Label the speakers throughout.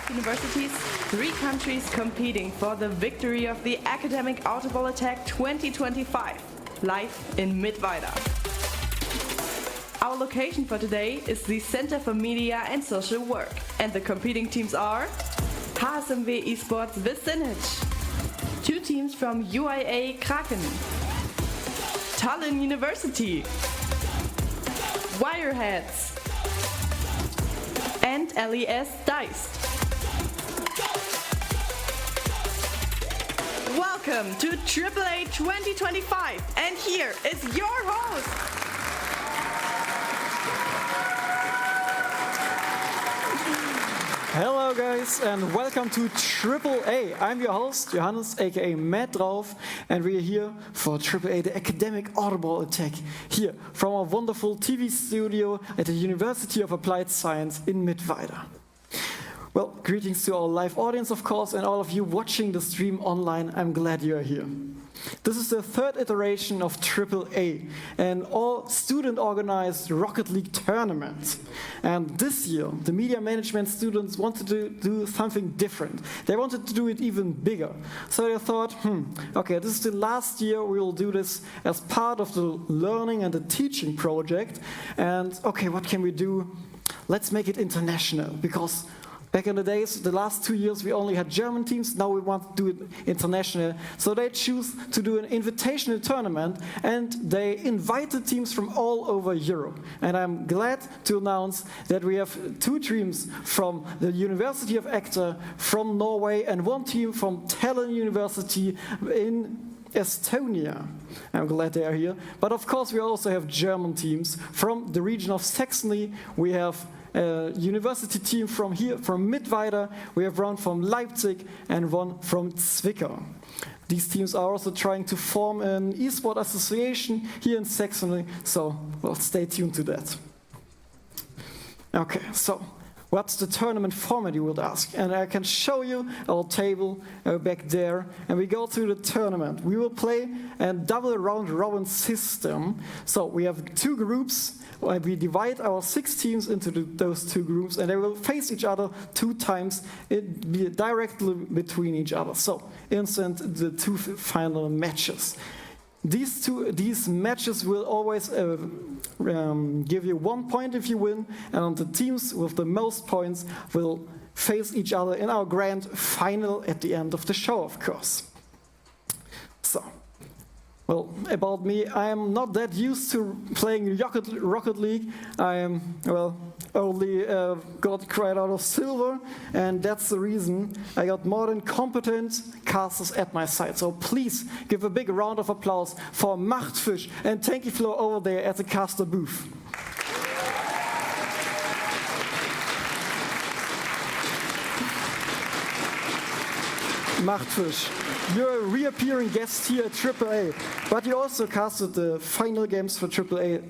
Speaker 1: 5 universities, 3 countries competing for the victory of the academic Autoball Attack 2025, live in Mittweida. Our location for today is the Center for Media and Social Work, and the competing teams are HSMW eSports Vicinage, 2 teams from UIA Kraken, Tallinn University, WireHeadZ, and LES Dice. Welcome to AAA 2025, and here is your host.
Speaker 2: Hello guys and welcome to AAA. I'm your host Johannes aka Matt Drauf, and we're here for AAA, the academic Autoball Attack, here from our wonderful TV studio at the University of Applied Science in Mittweida. Well, greetings to our live audience of course, and all of you watching the stream online. I'm glad you're here. This is the 3rd iteration of AAA, an all-student-organized Rocket League tournament. And this year, the media management students wanted to do something different. They wanted to do it even bigger. So they thought, okay, this is the last year we will do this as part of the learning and the teaching project. And okay, what can we do? Let's make it international, because back in the days, the last 2 years, we only had German teams. Now we want to do it international. So they choose to do an invitational tournament, and they invited teams from all over Europe. And I'm glad to announce that we have 2 teams from the University of Actor from Norway and 1 team from Tallinn University in Estonia. I'm glad they are here. But of course, we also have German teams from the region of Saxony. We have a university team from here, from Mittweida. We have 1 from Leipzig and 1 from Zwickau. These teams are also trying to form an eSport association here in Saxony, so well, stay tuned to that. Okay, so what's the tournament format, you would ask? And I can show you our table back there, and we go through the tournament. We will play a double round-robin system. So we have 2 groups. We divide our 6 teams into those 2 groups, and they will face each other 2 times directly between each other. So, instant the 2 final matches. These matches will always give you 1 point if you win, and the teams with the most points will face each other in our grand final at the end of the show, of course. So, well, about me, I am not that used to playing Rocket League. I am, well, only got cried out of silver, and that's the reason I got more than competent casters at my side. So please give a big round of applause for Machtfisch and Tanky Flo over there at the caster booth. Machtfisch, you're a reappearing guest here at AAA, but you also casted the final games for AAA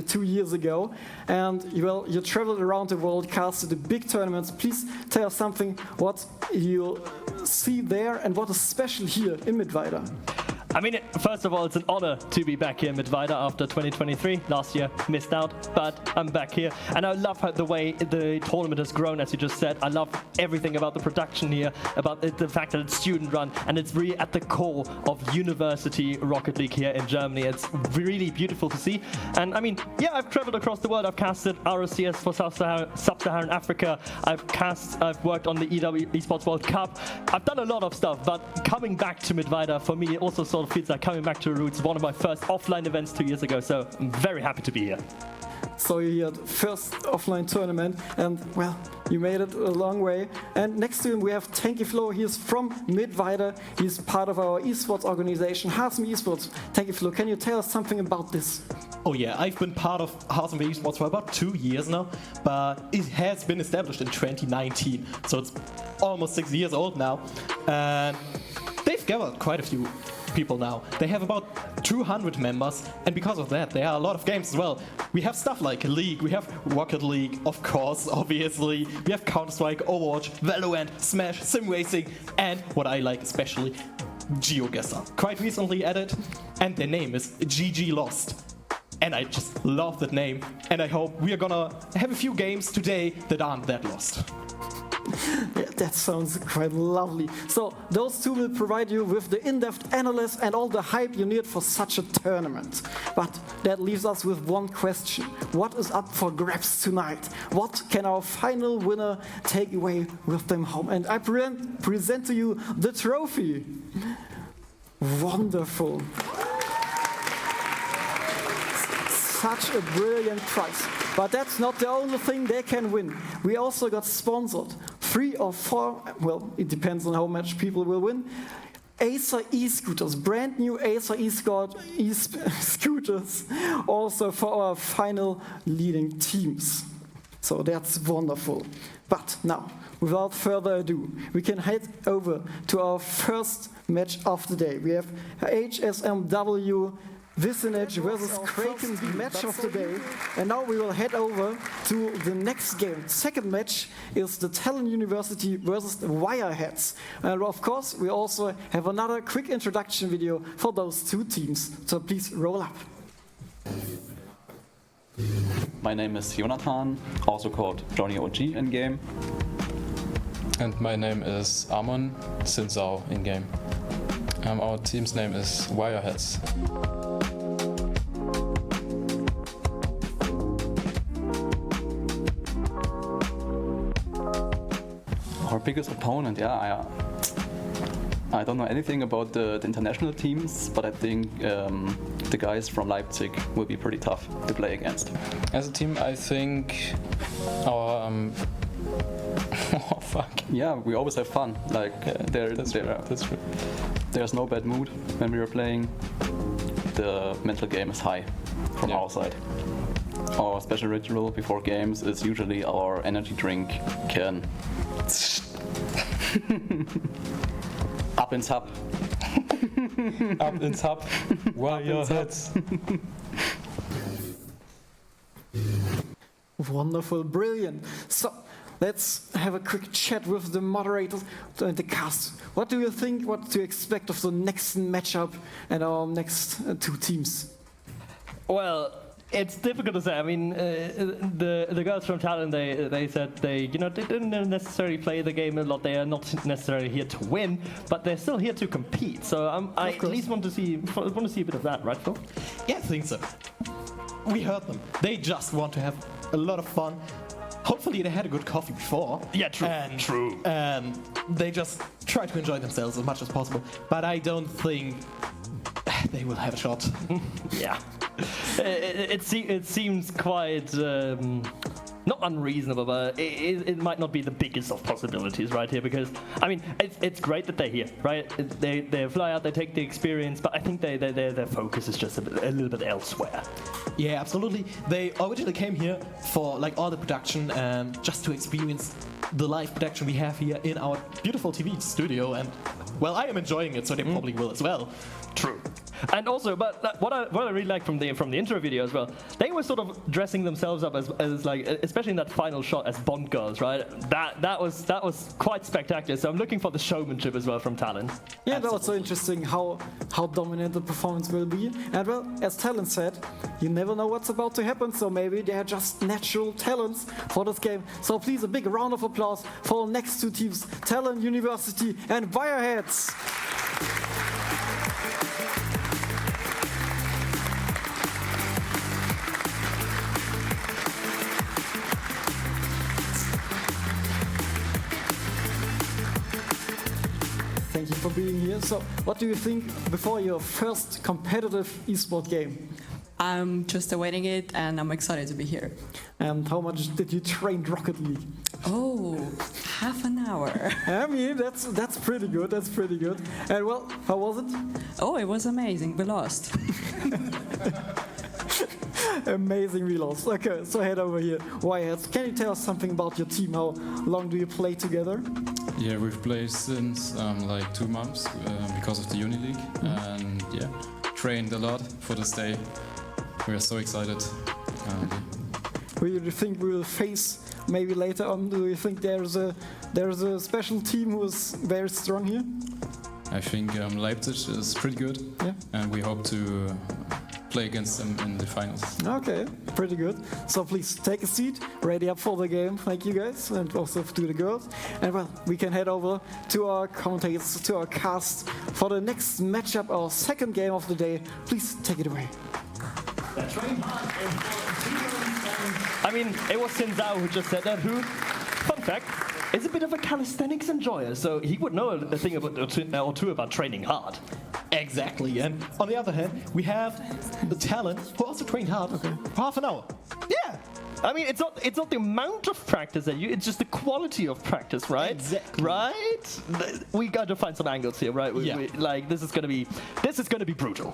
Speaker 2: 2 years ago, and well, you traveled around the world, casted the big tournaments. Please tell us something what you see there and what is special here in Mittweida.
Speaker 3: I mean, first of all, it's an honor to be back here in Mittweida after 2023. Last year, missed out, but I'm back here. And I love the way the tournament has grown, as you just said. I love everything about the production here, about the fact that it's student-run, and it's really at the core of University Rocket League here in Germany. It's really beautiful to see. And I mean, yeah, I've traveled across the world. I've casted ROCS for Sub-Saharan Africa. I've worked on the eSports World Cup. I've done a lot of stuff, but coming back to Mittweida, for me, it also sort of feels like coming back to the roots. One of my first offline events 2 years ago, so I'm very happy to be here.
Speaker 2: So you're the first offline tournament, and well, you made it a long way. And next to him we have Tanky Flo. He's from Mittweida. He's part of our esports organization, HSMW eSports. Tanky Flo, can you tell us something about this?
Speaker 4: Oh yeah, I've been part of HSMW eSports for about 2 years now, but it has been established in 2019, so it's almost 6 years old now. And they've gathered quite a few people now. They have about 200 members, and because of that, there are a lot of games as well. We have stuff like League, we have Rocket League, of course, obviously. We have Counter-Strike, Overwatch, Valorant, Smash, Sim Racing, and what I like especially, GeoGuessr. Quite recently added, and their name is GG Lost. And I just love that name, and I hope we are gonna have a few games today that aren't that lost.
Speaker 2: Yeah, That sounds quite lovely. So those two will provide you with the in-depth analysis and all the hype you need for such a tournament. But that leaves us with one question. What is up for grabs tonight? What can our final winner take away with them home? And I present to you the trophy. Wonderful. Such a brilliant prize. But that's not the only thing they can win. We also got sponsored 3 or 4, well, it depends on how much people will win, Acer e-scooters, brand new Acer e-scooters, also for our final leading teams. So that's wonderful. But now, without further ado, we can head over to our first match of the day. We have HSMW Vicinage versus Kraken, the match of the day. And now we will head over to the next game. Second match is the Tallinn University versus the WireHeadZ. And of course, we also have another quick introduction video for those two teams. So please roll up.
Speaker 5: My name is Jonathan, also called Johnny OG in game.
Speaker 6: And my name is Amon Sinzao in game. Our team's name is WireHeadZ.
Speaker 5: Our biggest opponent, I don't know anything about the international teams, but I think the guys from Leipzig will be pretty tough to play against.
Speaker 6: As a team, I think our oh fuck.
Speaker 5: Yeah, we always have fun. Like
Speaker 6: That's true.
Speaker 5: there's no bad mood when we are playing. The mental game is high from our side. Our special ritual before games is usually our energy drink can. Up in Hub.
Speaker 6: Up in Hub. WireHeadZ.
Speaker 2: Wonderful, brilliant. So let's have a quick chat with the moderators and the cast. What do you think, what to expect of the next matchup and our next two teams?
Speaker 3: Well, it's difficult to say. I mean, the girls from Tallinn, they said they didn't necessarily play the game a lot. They are not necessarily here to win, but they're still here to compete. So I at least want to see a bit of that, right, Phil?
Speaker 4: Yeah, I think so. We heard them. They just want to have a lot of fun. Hopefully they had a good coffee before.
Speaker 3: Yeah, true. True.
Speaker 4: And they just try to enjoy themselves as much as possible. But I don't think they will have a shot.
Speaker 3: Yeah. It seems quite not unreasonable, but it might not be the biggest of possibilities right here, because I mean it's great that they're here, right? They fly out, they take the experience, but I think their focus is just a little bit elsewhere.
Speaker 4: Yeah, absolutely. They originally came here for like all the production and just to experience the live production we have here in our beautiful TV studio, and well, I am enjoying it, so they probably will as well.
Speaker 3: True. And also, but what I really like from the intro video as well, they were sort of dressing themselves up as like, especially in that final shot, as Bond girls, right? That was quite spectacular. So I'm looking for the showmanship as well from Tallinn.
Speaker 2: Yeah, that's also interesting how dominant the performance will be. And well, as Tallinn said, you never know what's about to happen, so maybe they're just natural talents for this game. So please, a big round of applause for our next two teams, Tallinn University and WireHeadZ. Thank you for being here. So, what do you think before your first competitive esport game?
Speaker 7: I'm just awaiting it, and I'm excited to be here.
Speaker 2: And how much did you train Rocket League?
Speaker 7: Oh, half an hour.
Speaker 2: I mean, that's pretty good. That's pretty good. And well, how was it?
Speaker 7: Oh, it was amazing. We lost.
Speaker 2: Amazing, we lost. Okay, so head over here. WireHeadZ, can you tell us something about your team? How long do you play together?
Speaker 6: Yeah, we've played since like 2 months because of the Uni League, and yeah, trained a lot for this day. We are so excited.
Speaker 2: Who do you think we will face maybe later on? Do you think there's a special team who is very strong here?
Speaker 6: I think Leipzig is pretty good,
Speaker 2: Yeah.
Speaker 6: and we hope to play against them in the finals.
Speaker 2: Okay, pretty good. So please take a seat, ready up for the game. Thank you guys, and also to the girls. And well, we can head over to our commentators, to our cast for the next matchup, our second game of the day. Please take it away.
Speaker 3: I mean, it was Sin Zhao who just said that, who, fun fact, is a bit of a calisthenics enjoyer, so he would know a thing or two about training hard.
Speaker 4: Exactly, and on the other hand, we have the Tallinn who also trained hard for half an hour.
Speaker 3: Yeah. I mean, it's not the amount of practice that it's just the quality of practice, right?
Speaker 4: Exactly.
Speaker 3: Right? We got to find some angles here, right? Like this is gonna be brutal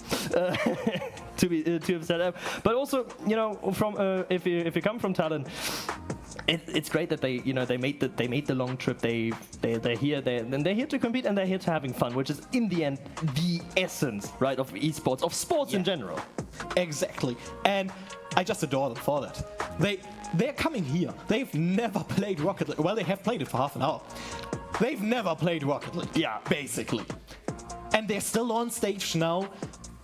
Speaker 3: to have set up. But also, you know, from if you come from Tallinn, it's great that they made the long trip. They're here to compete, and they're here to having fun, which is in the end the essence, right, of esports, of sports in general.
Speaker 4: Exactly, and I just adore them for that. They're coming here. They've never played Rocket League. Well, they have played it for half an hour. They've never played Rocket League. Yeah, basically. And they're still on stage now.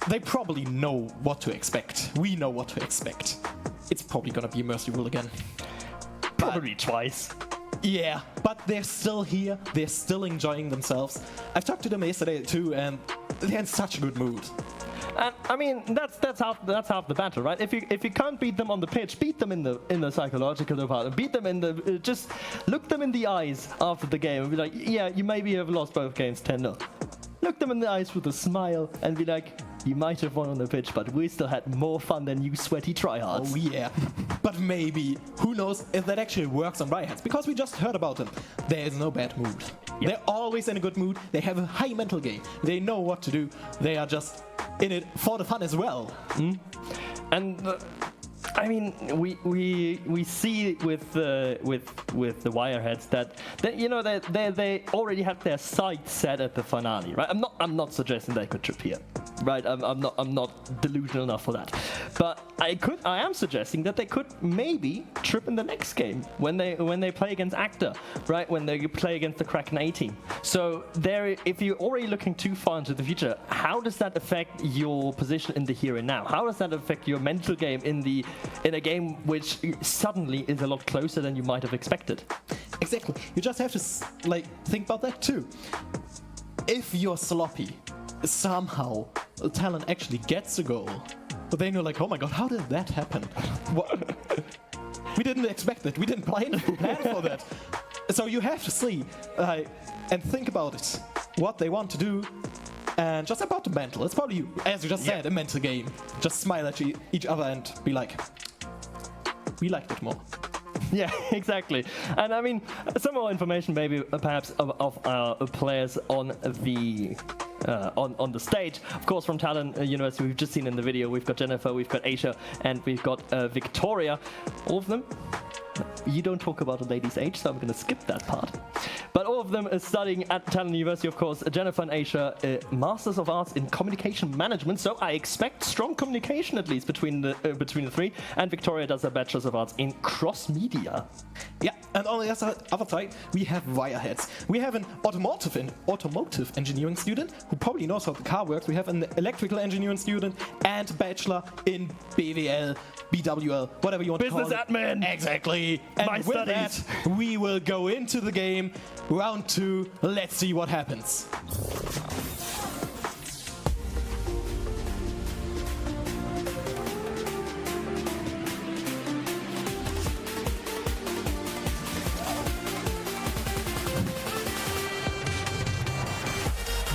Speaker 4: They probably know what to expect. We know what to expect. It's probably gonna be Mercy Rule again.
Speaker 3: Probably twice.
Speaker 4: Yeah, but they're still here. They're still enjoying themselves. I've talked to them yesterday too, and they're in such a good mood.
Speaker 3: And I mean, that's half the battle, right? If you can't beat them on the pitch, beat them in the psychological department. Beat them in the just look them in the eyes after the game and be like, yeah, you maybe have lost both games 10-0. Look them in the eyes with a smile and be like, you might have won on the pitch, but we still had more fun than you sweaty tryhards.
Speaker 4: Oh yeah, but maybe, who knows if that actually works on WireHeadZ, because we just heard about them. There is no bad mood. Yep. They're always in a good mood. They have a high mental game. They know what to do. They are just in it for the fun as well.
Speaker 3: And I mean, we see with the WireHeadZ that you know they already had their sights set at the finale, right? I'm not suggesting they could trip here, right? I'm not delusional enough for that, but I am suggesting that they could maybe trip in the next game when they play against Actor, right? When they play against the Kraken A team. So if you're already looking too far into the future, how does that affect your position in the here and now? How does that affect your mental game in a game which suddenly is a lot closer than you might have expected?
Speaker 4: Exactly. You just have to think about that too. If you're sloppy, somehow Tallinn actually gets a goal, but then you're like, oh my god, how did that happen? What? We didn't expect that. We didn't plan for that. So you have to see and think about it, what they want to do, and just about the mental. It's probably, as you just said, a mental game. Just smile at each other and be like, we liked it more.
Speaker 3: Yeah, exactly. And I mean, some more information maybe perhaps of our players on the stage. Of course, from Tallinn University, we've just seen in the video, we've got Jennifer, we've got Aisha, and we've got Victoria. All of them. You don't talk about a lady's age, so I'm going to skip that part. But all of them are studying at Tallinn University, of course. Jennifer and Aisha, Masters of Arts in Communication Management, so I expect strong communication at least between the three. And Victoria does a Bachelor's of Arts in Cross Media.
Speaker 4: Yeah, and on the other side, we have WireHeadZ. We have an automotive engineering student who probably knows how the car works. We have an electrical engineering student and Bachelor in BWL, whatever you want to call it.
Speaker 3: Business admin!
Speaker 4: Exactly. And
Speaker 3: My
Speaker 4: with
Speaker 3: studies.
Speaker 4: that, we will go into the game. Round 2. Let's see what happens.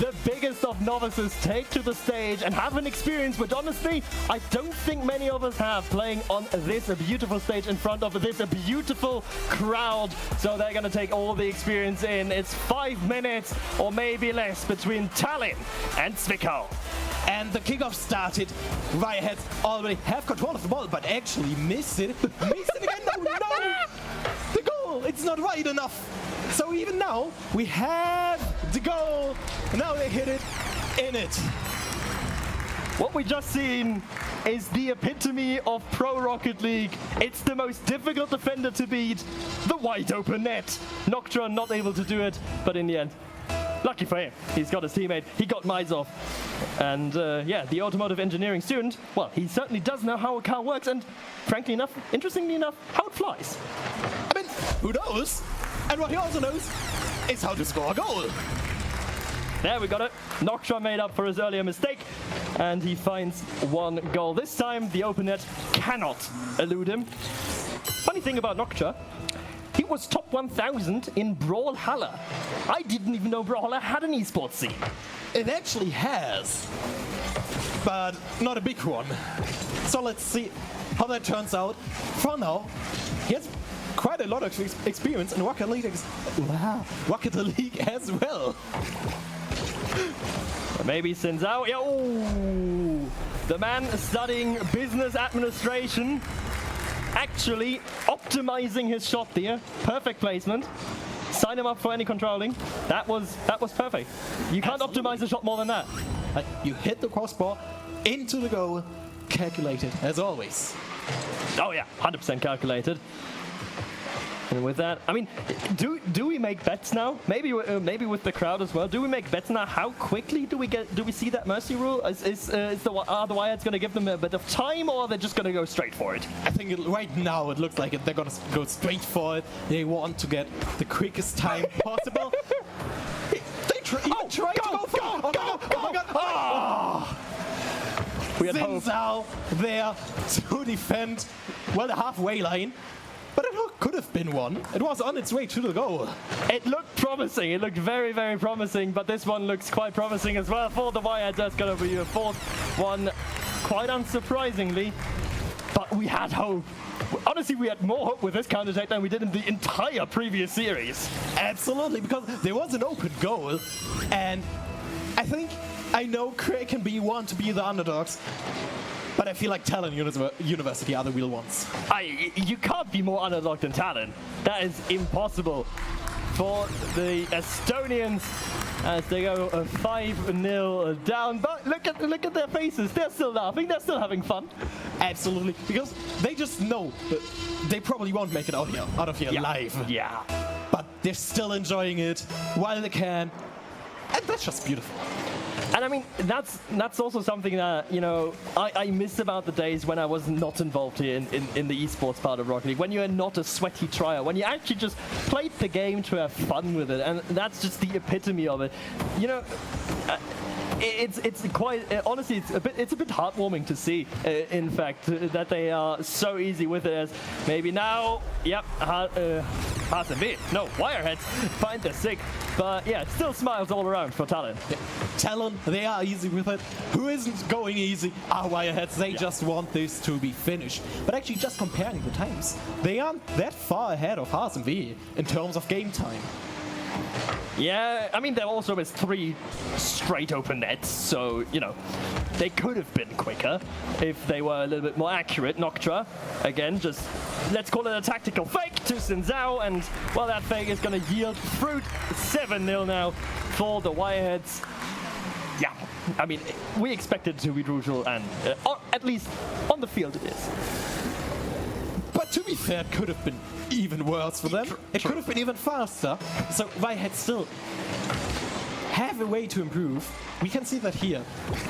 Speaker 3: The biggest of novices take to the stage and have an experience which honestly I don't think many of us have, playing on this beautiful stage in front of this beautiful crowd. So they're going to take all the experience in. It's 5 minutes or maybe less between Tallinn and Zwickau.
Speaker 4: And the kickoff started. WireHeadZ already have control of the ball, but actually miss it. Miss it again. No! The goal! It's not wide enough. So even now, we have the goal. Now they hit it in it.
Speaker 3: What we just seen is the epitome of Pro Rocket League. It's the most difficult defender to beat. The wide open net. Nocturne not able to do it, but in the end, lucky for him, he's got his teammate, he got Maizov. And yeah, the automotive engineering student, well, he certainly does know how a car works and, frankly enough, interestingly enough, how it flies.
Speaker 4: I mean, who knows? And what he also knows is how to score a goal.
Speaker 3: There we got it. Noctra made up for his earlier mistake, and he finds one goal. This time, the open net cannot elude him. Funny thing about Noctra, he was top 1,000 in Brawlhalla. I didn't even know Brawlhalla had an esports scene.
Speaker 4: It actually has, but not a big one. So let's see how that turns out. For now, he has quite a lot of experience in Rocket League as well.
Speaker 3: Maybe Senzao. Oh, the man studying business administration, actually optimizing his shot there. Perfect placement. Sign him up for any controlling. That was perfect. You can't optimize a shot more than that.
Speaker 4: You hit the crossbar into the goal, calculated as always.
Speaker 3: Oh yeah, 100% calculated. And with that, I mean, do we make bets now? Maybe with the crowd as well. Do we make bets now? How quickly do we see that mercy rule? Are the WireHeadZ going to give them a bit of time, or are they just going to go straight for it?
Speaker 4: I think right now it looks like they're going to go straight for it. They want to get the quickest time possible. They try to go for it. Oh my god! Oh.
Speaker 3: We had hope.
Speaker 4: Senzao there to defend, well, the halfway line. But it could have been one. It was on its way to the goal.
Speaker 3: It looked promising. It looked very, very promising. But this one looks quite promising as well for the WireHeadZ. That's going to be a fourth one, quite unsurprisingly. But we had hope. Honestly, we had more hope with this counter-attack than we did in the entire previous series.
Speaker 4: Absolutely, because there was an open goal. And I know Kraken A want to be the underdogs. But I feel like Tallinn University are the real ones.
Speaker 3: You can't be more underdog than Tallinn. That is impossible for the Estonians as they go 5-0 down. But look at their faces. They're still laughing. They're still having fun.
Speaker 4: Absolutely, because they just know that they probably won't make it out of here alive.
Speaker 3: Yeah.
Speaker 4: But they're still enjoying it while they can, and that's just beautiful.
Speaker 3: And I mean, that's also something that, you know, I miss about the days when I was not involved here in the esports part of Rocket League, when you're not a sweaty trier, when you actually just played the game to have fun with it, and that's just the epitome of it. You know, it's quite honestly, it's a bit heartwarming to see, in fact, that they are so easy with it. As maybe now, yep, WireHeadZ find the sick, but yeah, still smiles all around for Tallinn.
Speaker 4: Yeah. Tallinn, they are easy with it. Who isn't going easy are WireHeadZ. They just want this to be finished. But actually, just comparing the times, they aren't that far ahead of HSMV in terms of game time.
Speaker 3: Yeah, I mean, there also is 3 straight open nets, so, you know, they could have been quicker if they were a little bit more accurate. Noctra, again, just, let's call it a tactical fake to Senzao, and, well, that fake is going to yield fruit. 7-0 now for the WireHeadZ. Yeah, I mean, we expected it to be brutal, and or at least on the field it is.
Speaker 4: But to be fair, it could have been even worse for them. It could have been even faster. So WireHeadZ still have a way to improve. We can see that here.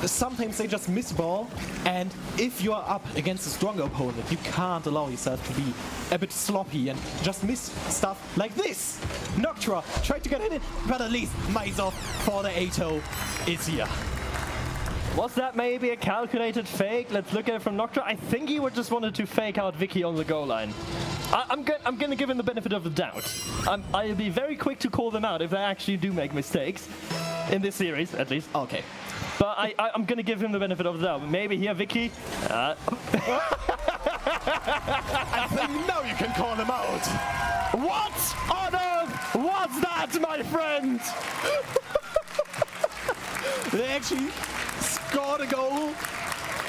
Speaker 4: Sometimes they just miss ball, and if you are up against a stronger opponent, you can't allow yourself to be a bit sloppy and just miss stuff like this. Noctra tried to get in it, but at least Maizov for the 8-0 is here.
Speaker 3: Was that maybe a calculated fake? Let's look at it from Noctra. I think he would just wanted to fake out Vicky on the goal line. I'm going to give him the benefit of the doubt. I'll be very quick to call them out if they actually do make mistakes. In this series, at least.
Speaker 4: Okay.
Speaker 3: But I'm going to give him the benefit of the doubt. Maybe here, Vicky.
Speaker 4: I think now you can call him out.
Speaker 3: What on earth was that, my friend?
Speaker 4: They actually scored a goal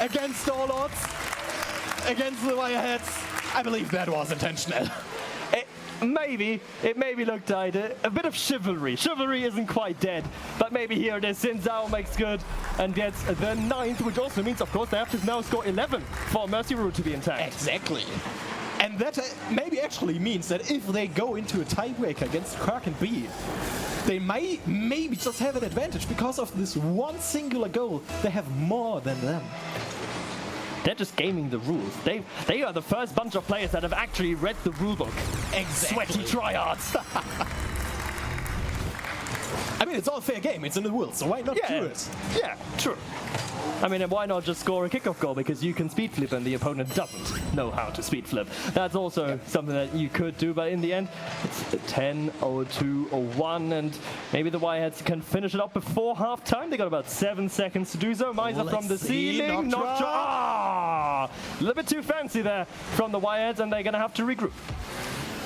Speaker 4: against all odds, against the WireHeadZ. I believe that was intentional.
Speaker 3: It maybe looked tight. A bit of chivalry. Chivalry isn't quite dead, but maybe here it is. Senzao makes good and gets the 9th, which also means, of course, they have to now score 11 for Mercy Rule to be intact.
Speaker 4: Exactly. And that maybe actually means that if they go into a tiebreaker against Kraken B, they might maybe just have an advantage because of this one singular goal. They have more than them.
Speaker 3: They're just gaming the rules. They are the first bunch of players that have actually read the rulebook.
Speaker 4: Exactly.
Speaker 3: Sweaty tryhards.
Speaker 4: I mean, it's all fair game. It's in the rules, so why not do it?
Speaker 3: Yeah, true. I mean, and why not just score a kickoff goal because you can speed flip and the opponent doesn't know how to speed flip. That's also something that you could do, but in the end, it's 10, 0-2, 0-1, and maybe the WireHeadZ can finish it up before half-time. They got about 7 seconds to do so. Miser from the ceiling. A little bit too fancy there from the WireHeadZ, and they're going to have to regroup.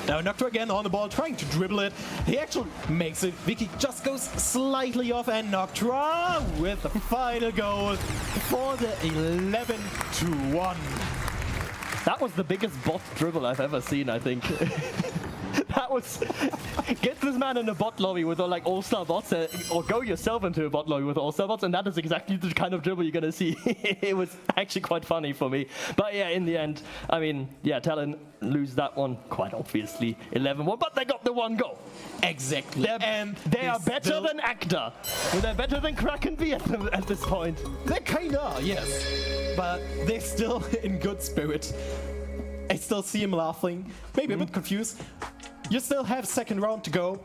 Speaker 4: Now Noctua again on the ball, trying to dribble it. He actually makes it. Vicky just goes slightly off, and Noctua with the final goal for the 11-1.
Speaker 3: That was the biggest bot dribble I've ever seen, I think. That was... Get this man in a bot lobby with like all-star bots, or go yourself into a bot lobby with all-star bots, and that is exactly the kind of dribble you're going to see. It was actually quite funny for me. But yeah, in the end, I mean, yeah, Tallinn lose that one, quite obviously, 11-1, but they got the one goal.
Speaker 4: Exactly.
Speaker 3: They are better than Acta. They're better than Kraken B at this point.
Speaker 4: They kind of are, yes. But they're still in good spirit. I still see him laughing, maybe a bit confused. You still have second round to go,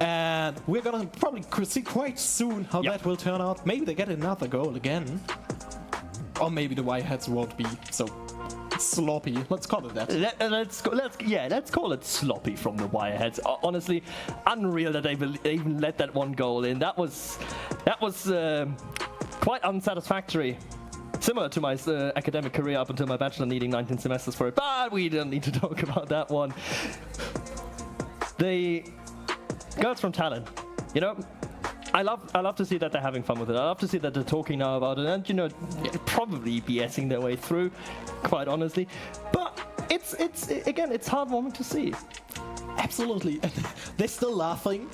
Speaker 4: and we're gonna probably see quite soon how that will turn out. Maybe they get another goal again, or maybe the WireHeadZ won't be so sloppy. Let's call it that.
Speaker 3: Let's call it sloppy from the WireHeadZ. Honestly, unreal that they even let that one goal in. That was quite unsatisfactory. Similar to my academic career up until my bachelor, needing 19 semesters for it, but we don't need to talk about that one. The girls from Tallinn, you know, I love to see that they're having fun with it. I love to see that they're talking now about it, and you know, probably BSing their way through, quite honestly. But it's heartwarming to see.
Speaker 4: Absolutely, they're still laughing.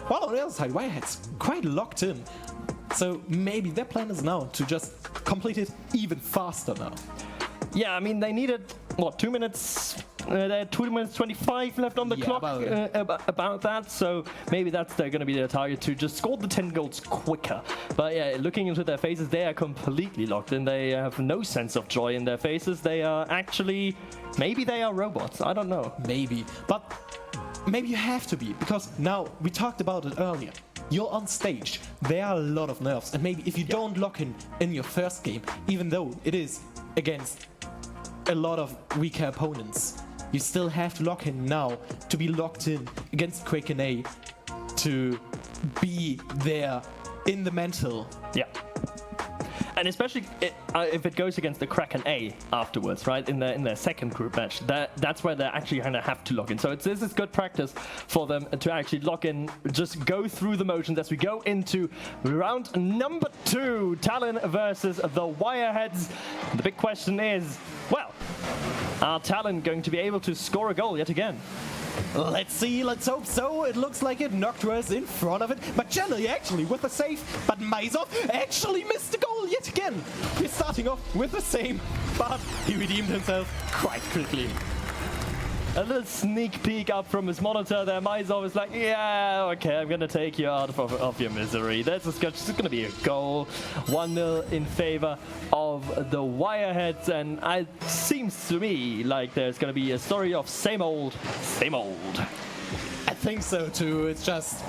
Speaker 4: While on the other side, WireHeadZ quite locked in. So maybe their plan is now to just complete it even faster now.
Speaker 3: Yeah, I mean, they needed, what, 2 minutes? They had 2 minutes 25 left on the clock, about that. So maybe that's going to be their target, to just score the 10 goals quicker. But yeah, looking into their faces, they are completely locked in. They have no sense of joy in their faces. They are actually, maybe they are robots. I don't know.
Speaker 4: Maybe, but maybe you have to be, because now we talked about it earlier. You're on stage. There are a lot of nerves, and maybe if you don't lock in your first game, even though it is against a lot of weaker opponents, you still have to lock in now to be locked in against Kraken A, to be there in the mental.
Speaker 3: Yeah. And especially if it goes against the Kraken A afterwards, right, in their second group match, that's where they're actually going to have to lock in. So this is good practice for them to actually lock in, just go through the motions as we go into round number 2, Tallinn versus the WireHeadZ. The big question is, well, are Tallinn going to be able to score a goal yet again?
Speaker 4: Let's see, let's hope so. It looks like it. Noctua is in front of it, but Jelly actually with the save, but Maizov actually missed the goal yet again. He's starting off with the same, but he redeemed himself quite quickly.
Speaker 3: A little sneak peek up from his monitor there. Maizov is like, yeah, okay, I'm going to take you out of your misery. This is going to be a goal. 1-0 in favor of the WireHeadZ, and it seems to me like there's going to be a story of same old, same old.
Speaker 4: I think so too. It's just,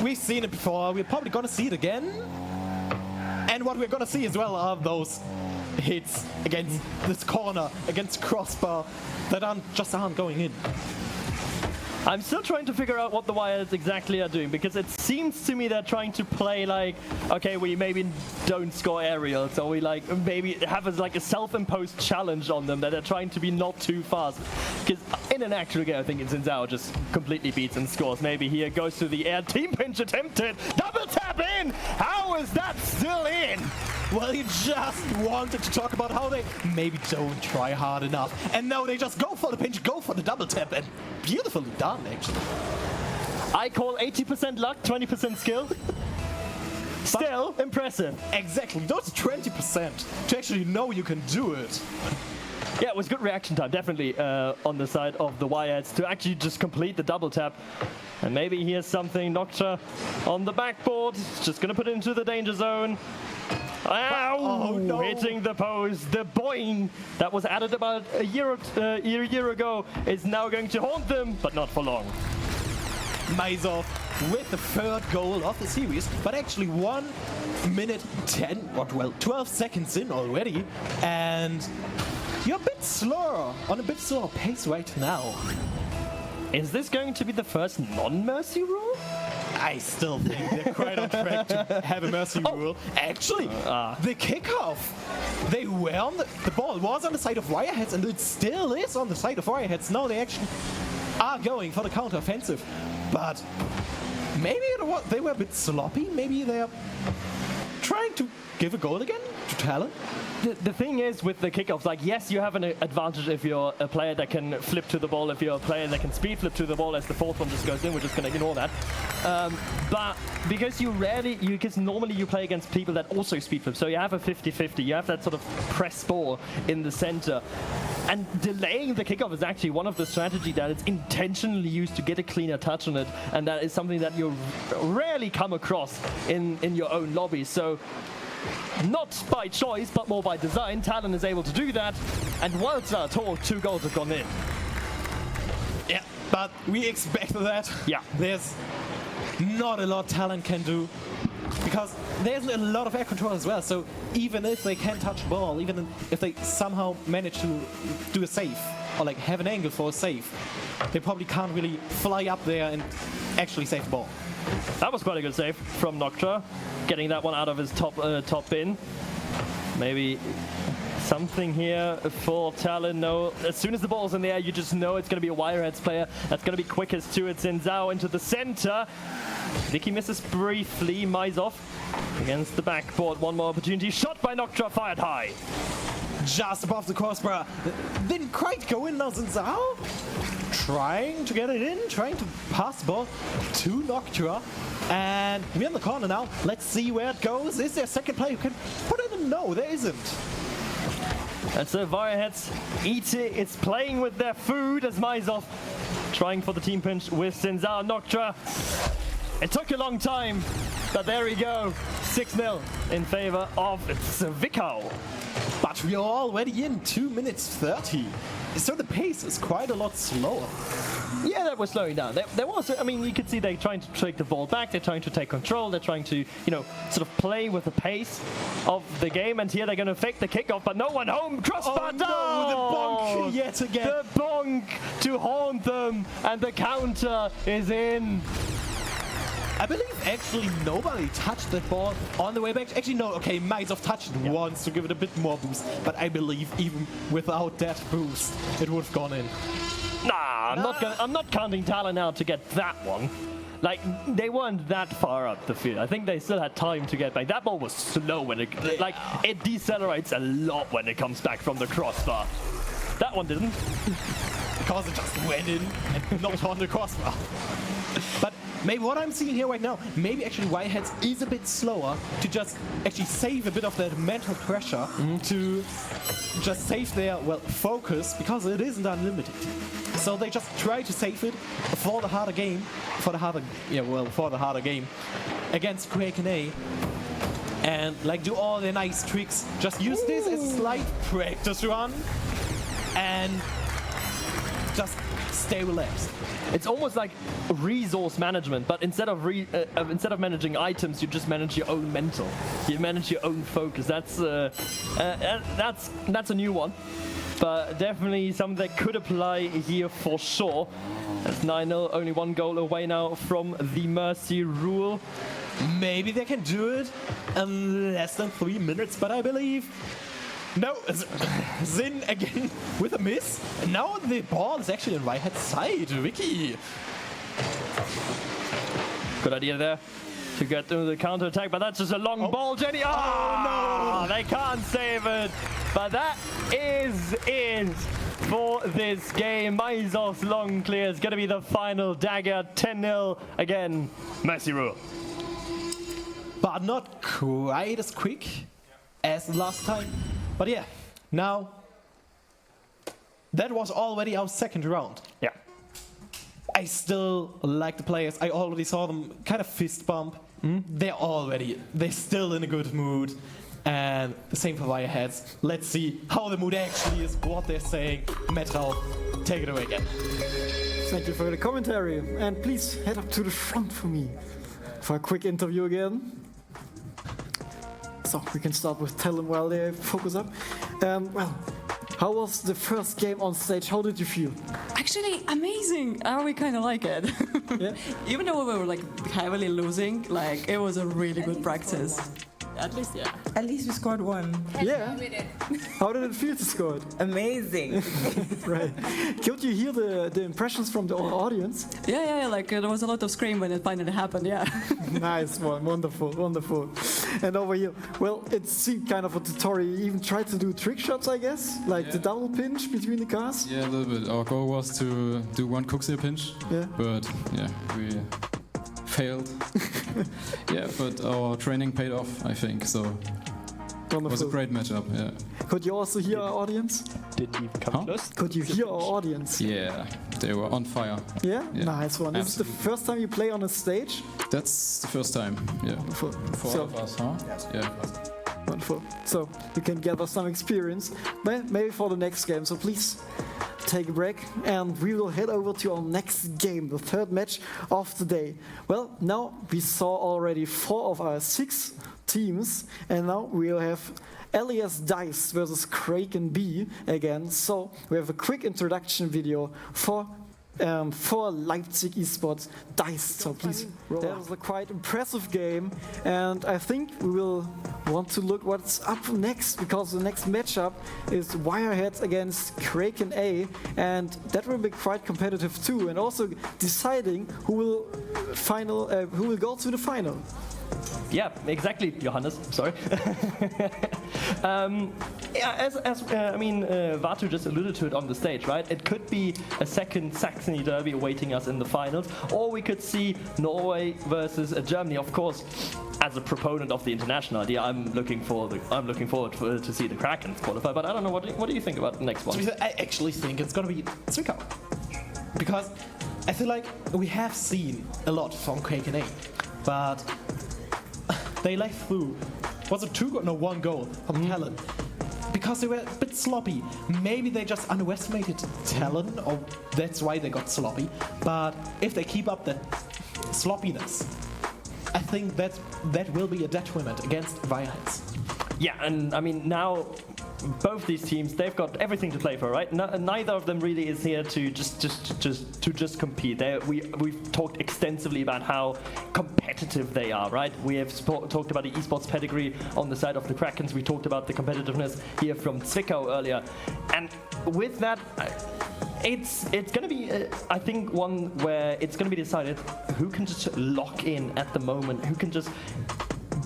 Speaker 4: we've seen it before. We're probably going to see it again. And what we're going to see as well are those hits against this corner, against crossbar, that aren't going in.
Speaker 3: I'm still trying to figure out what the WireHeadZ exactly are doing, because it seems to me they're trying to play like, okay, we maybe don't score aerials, or we like maybe have a self-imposed challenge on them that they're trying to be not too fast. Because in an actual game, I think Inzao just completely beats and scores. Maybe here goes to the air, team pinch attempted, double tap in. How is that still in?
Speaker 4: Well, he just wanted to talk about how they maybe don't try hard enough, and now they just go for the pinch, go for the double tap, and beautifully done, actually.
Speaker 3: I call 80% luck, 20% skill. Still impressive.
Speaker 4: Exactly, those 20% to actually know you can do it.
Speaker 3: Yeah, it was good reaction time, definitely, on the side of the WireHeadZ to actually just complete the double tap. And maybe here's something. Noctra on the backboard. Just going to put it into the danger zone. Ow!
Speaker 4: Oh, no.
Speaker 3: Hitting the post. The boing that was added about a year ago is now going to haunt them, but not for long.
Speaker 4: Maizov with the third goal of the series, but actually 1 minute 12 seconds in already, and you're a bit slower, on a bit slower pace right now.
Speaker 3: Is this going to be the first non-mercy rule?
Speaker 4: I still think they're quite on track to have a mercy rule. Actually, the kickoff, they were on the ball was on the side of WireHeadZ, and it still is on the side of WireHeadZ. Now they actually are going for the counter-offensive, but maybe they were a bit sloppy. Maybe they're trying to give a goal again to Tallinn.
Speaker 3: The thing is with the kickoffs, like, yes, you have an advantage if you're a player that can flip to the ball, if you're a player that can speed flip to the ball as the fourth one just goes in, we're just going to ignore that. But because because normally you play against people that also speed flip, so you have a 50-50, you have that sort of press ball in the center. And delaying the kickoff is actually one of the strategies that it's intentionally used to get a cleaner touch on it, and that is something that you rarely come across in your own lobby. So not by choice, but more by design, Tallinn is able to do that, and whilst that talk, 2 goals have gone in.
Speaker 4: Yeah, but we expected that.
Speaker 3: Yeah.
Speaker 4: There's not a lot Tallinn can do, because there's a lot of air control as well, so even if they can touch the ball, even if they somehow manage to do a save, or like have an angle for a save, they probably can't really fly up there and actually save the ball.
Speaker 3: That was quite a good save from Noctra, getting that one out of his top bin. Maybe something here for Tallinn. No, as soon as the ball's in the air, you just know it's going to be a WireHeadZ player that's going to be quickest to it. Zhao into the center. Vicky misses briefly. Maizov against the backboard. One more opportunity. Shot by Noctra, fired high.
Speaker 4: Just above the crossbar. Didn't quite go in now, Zhao. Trying to get it in, trying to pass the ball to Noctra. And we're in the corner now. Let's see where it goes. Is there a second player who can put it in? No, there isn't.
Speaker 3: That's a WireHeadZ. It's playing with their food as Maizov trying for the team pinch with Zhao. Noctra. It took a long time, but there we go. 6-0 in favor of Zwickau.
Speaker 4: But we are already in 2 minutes 30. So the pace is quite a lot slower.
Speaker 3: Yeah, that was slowing down. There was, I mean, you could see they're trying to take the ball back, they're trying to take control, they're trying to, sort of play with the pace of the game, and here they're going to fake the kickoff, but no one home. Crossbar down!
Speaker 4: No, the bonk yet again.
Speaker 3: The bonk to haunt them, and the counter is in.
Speaker 4: I believe actually nobody touched that ball on the way back. Actually, no, okay, Maizov touched it once to give it a bit more boost, but I believe even without that boost, it would have gone in.
Speaker 3: Nah, I'm not counting Tallinn out to get that one. Like, they weren't that far up the field. I think they still had time to get back. That ball was slow when it decelerates a lot when it comes back from the crossbar. That one didn't.
Speaker 4: Because it just went in and not on the crossbar. But maybe what I'm seeing here right now, maybe actually WireHeadZ is a bit slower to just actually save a bit of that mental pressure to just save their, focus, because it isn't unlimited. So they just try to save it for the harder game, for the harder game against Kraken A, and do all their nice tricks. Just use this as a slight practice run and just stay relaxed.
Speaker 3: It's almost like resource management, but instead of managing items, you just manage your own mental. You manage your own focus. That's a new one, but definitely something that could apply here for sure. That's 9-0, only 1 goal away now from the mercy rule.
Speaker 4: Maybe they can do it in less than 3 minutes, but I believe. No, Zin again with a miss. And now the ball is actually on WireHeadZ side. Vicky.
Speaker 3: Good idea there to get to the counter attack, but that's just a long ball, Jenny. Oh, no! They can't save it. But that is it for this game. Maizov's long clear is going to be the final dagger. 10-0 again. Mercy rule.
Speaker 4: But not quite as quick as last time. But yeah, now that was already our second round.
Speaker 3: Yeah.
Speaker 4: I still like the players. I already saw them kind of fist bump. They're still in a good mood. And the same for WireHeadZ. Let's see how the mood actually is, what they're saying. Metro, take it away again.
Speaker 2: Thank you for the commentary. And please head up to the front for me for a quick interview again. So we can start with Tallinn while they focus up. Well, how was the first game on stage? How did you feel?
Speaker 7: Actually, amazing. We kind of like it.
Speaker 2: Yeah?
Speaker 7: Even though we were like heavily losing, like it was a really good practice. At least, yeah.
Speaker 8: At least we scored one.
Speaker 2: Yeah. How did it feel to score it?
Speaker 8: Amazing.
Speaker 2: Right. Could you hear the impressions from the audience?
Speaker 7: Yeah. Like there was a lot of scream when it finally happened. Yeah.
Speaker 2: Nice one. Wonderful. And over here, well, it seemed kind of a tutorial. You even tried to do trick shots, I guess, like the double pinch between the cars.
Speaker 6: Yeah, a little bit. Our goal was to do one Cooksie pinch, but yeah, we failed. Yeah, but our training paid off, I think. So it was a great matchup. Yeah.
Speaker 2: Could you also hear our audience?
Speaker 3: Didn't even come close.
Speaker 2: Could you hear our audience?
Speaker 6: Yeah, they were on fire.
Speaker 2: Yeah?
Speaker 6: Yeah.
Speaker 2: Nice one. Is it the first time you play on a stage?
Speaker 6: That's the first time. Yeah.
Speaker 2: For
Speaker 6: all of us, huh? Yeah.
Speaker 2: Wonderful. So you can gather some experience, maybe for the next game. So please take a break and we will head over to our next game, the third match of the day. Well, now we saw already 4 of our 6 teams, and now we'll have LES Dice versus Kraken B again. So we have a quick introduction video for Leipzig eSports Dice. So please, that was a quite impressive game, and I think we will want to look what's up next, because the next matchup is WireHeadZ against Kraken A, and that will be quite competitive too, and also deciding who will go to the final.
Speaker 3: Yeah, exactly, Johannes. Sorry. Vatu just alluded to it on the stage, right? It could be a second Saxony derby awaiting us in the finals, or we could see Norway versus Germany. Of course, as a proponent of the international idea, I'm looking forward to see the Kraken qualify. But I don't know. What do you think about the next one?
Speaker 4: I actually think it's gonna be Zwickau, because I feel like we have seen a lot from Kraken A, but they let through. Was it 2 goals? No, 1 goal from Tallinn. Because they were a bit sloppy. Maybe they just underestimated Tallinn, or that's why they got sloppy. But if they keep up that sloppiness, I think that will be a detriment against WireHeadZ.
Speaker 3: Yeah, and I mean now both these teams, they've got everything to play for, right? Neither of them really is here to just compete. We've talked extensively about how competitive they are, right? We have talked about the esports pedigree on the side of the Krakens. We talked about the competitiveness here from Zwickau earlier, and with that, it's going to be, I think, one where it's going to be decided who can just lock in at the moment, who can just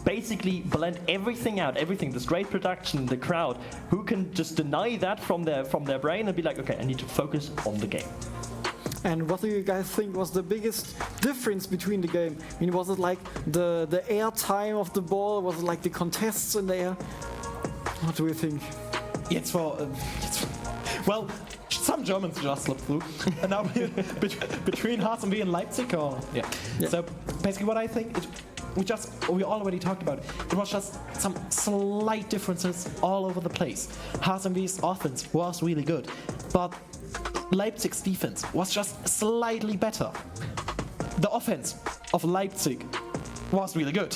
Speaker 3: basically blend everything out, this great production, the crowd, who can just deny that from their brain and be like, okay, I need to focus on the game.
Speaker 2: And what do you guys think was the biggest difference between the game? I mean, was it like the air time of the ball? Was it like the contests in the air? What do you think?
Speaker 4: Well, some Germans just slipped through. And now between HSV and Leipzig, So basically what I think, we already talked about it. It was just some slight differences all over the place. HSV's offense was really good, but Leipzig's defense was just slightly better. The offense of Leipzig was really good.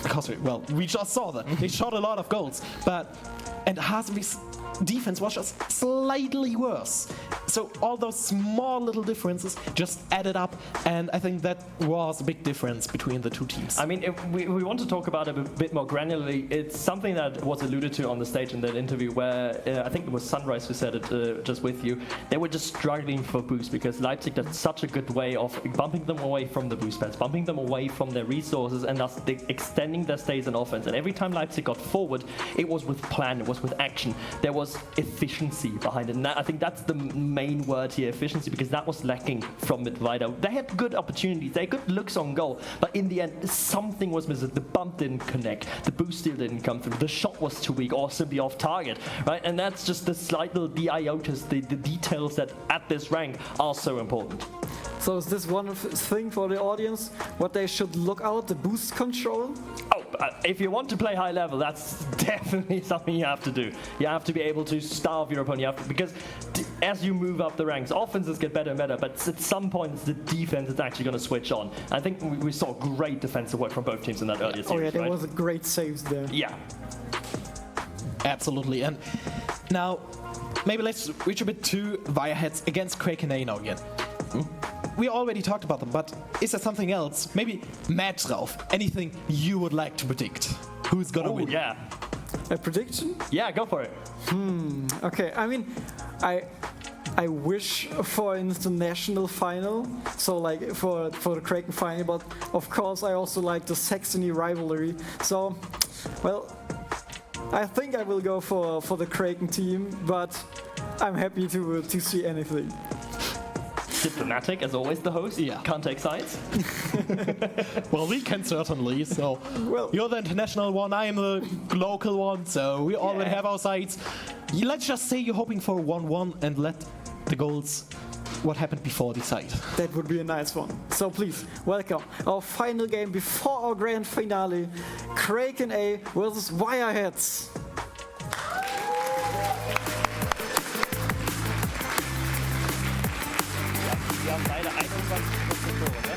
Speaker 4: Because we just saw that. They shot a lot of goals, and HSV's defense was just slightly worse. So all those small little differences just added up, and I think that was a big difference between the two teams.
Speaker 3: I mean, if we want to talk about it a bit more granularly. It's something that was alluded to on the stage in that interview where I think it was Sunrise who said it just with you. They were just struggling for boost because Leipzig did such a good way of bumping them away from the boost pads, bumping them away from their resources, and thus extending their stays in offense. And every time Leipzig got forward, it was with plan, it was with action. There was efficiency behind it, and I think that's the main main word here, efficiency, because that was lacking from Mittweida. They had good opportunities, they had good looks on goal, but in the end, something was missing. The bump didn't connect, the boost still didn't come through, the shot was too weak or simply off target, right? And that's just the slight little iotas, the details that at this rank are so important.
Speaker 2: So is this one thing for the audience, what they should look out, the boost control?
Speaker 3: Oh, if you want to play high level, that's definitely something you have to do. You have to be able to starve your opponent, because as you move up the ranks, offenses get better and better, but at some point the defense is actually going to switch on. I think we saw great defensive work from both teams in that earlier series.
Speaker 2: Oh yeah, there
Speaker 3: right?
Speaker 2: was a great saves there.
Speaker 3: Yeah.
Speaker 4: Absolutely. And now, maybe let's switch a bit to WireHeadZ against Kraken A now again. We already talked about them, but is there something else? Maybe Matt drauf. Anything you would like to predict? Who's gonna win?
Speaker 3: Yeah.
Speaker 2: A prediction?
Speaker 3: Yeah, go for it.
Speaker 2: Okay, I mean, I wish for an international final, so like for the Kraken final, but of course I also like the Saxony rivalry. So, well, I think I will go for the Kraken team, but I'm happy to see anything.
Speaker 3: Diplomatic, as always, the host.
Speaker 4: Yeah.
Speaker 3: Can't take sides.
Speaker 4: Well, we can certainly. So,
Speaker 2: Well-
Speaker 4: you're the international one, I am the local one, so we already have our sides. Let's just say you're hoping for 1-1 and let the goals, what happened before, decide.
Speaker 2: That would be a nice one. So please, welcome. Our final game before our grand finale, Kraken A versus WireHeadZ.
Speaker 3: Wir haben beide 21 Tore, ne?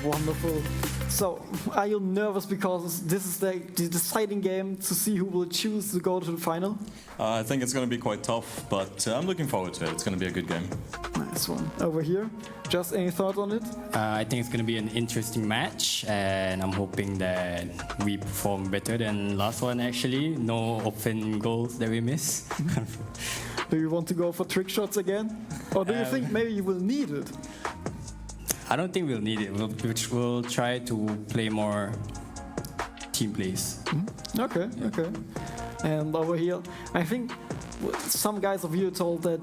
Speaker 2: Wonderful. So, are you nervous because this is the deciding game to see who will choose to go to the final?
Speaker 8: I think it's going to be quite tough, but I'm looking forward to it. It's going to be a good game.
Speaker 2: Nice one. Over here, just any thought on it?
Speaker 9: I think it's going to be an interesting match, and I'm hoping that we perform better than last one actually. No open goals that we miss.
Speaker 2: Do you want to go for trick shots again? Or do you think maybe you will need it?
Speaker 9: I don't think we'll need it. We'll try to play more team plays.
Speaker 2: Okay. And over here, I think some guys of you told that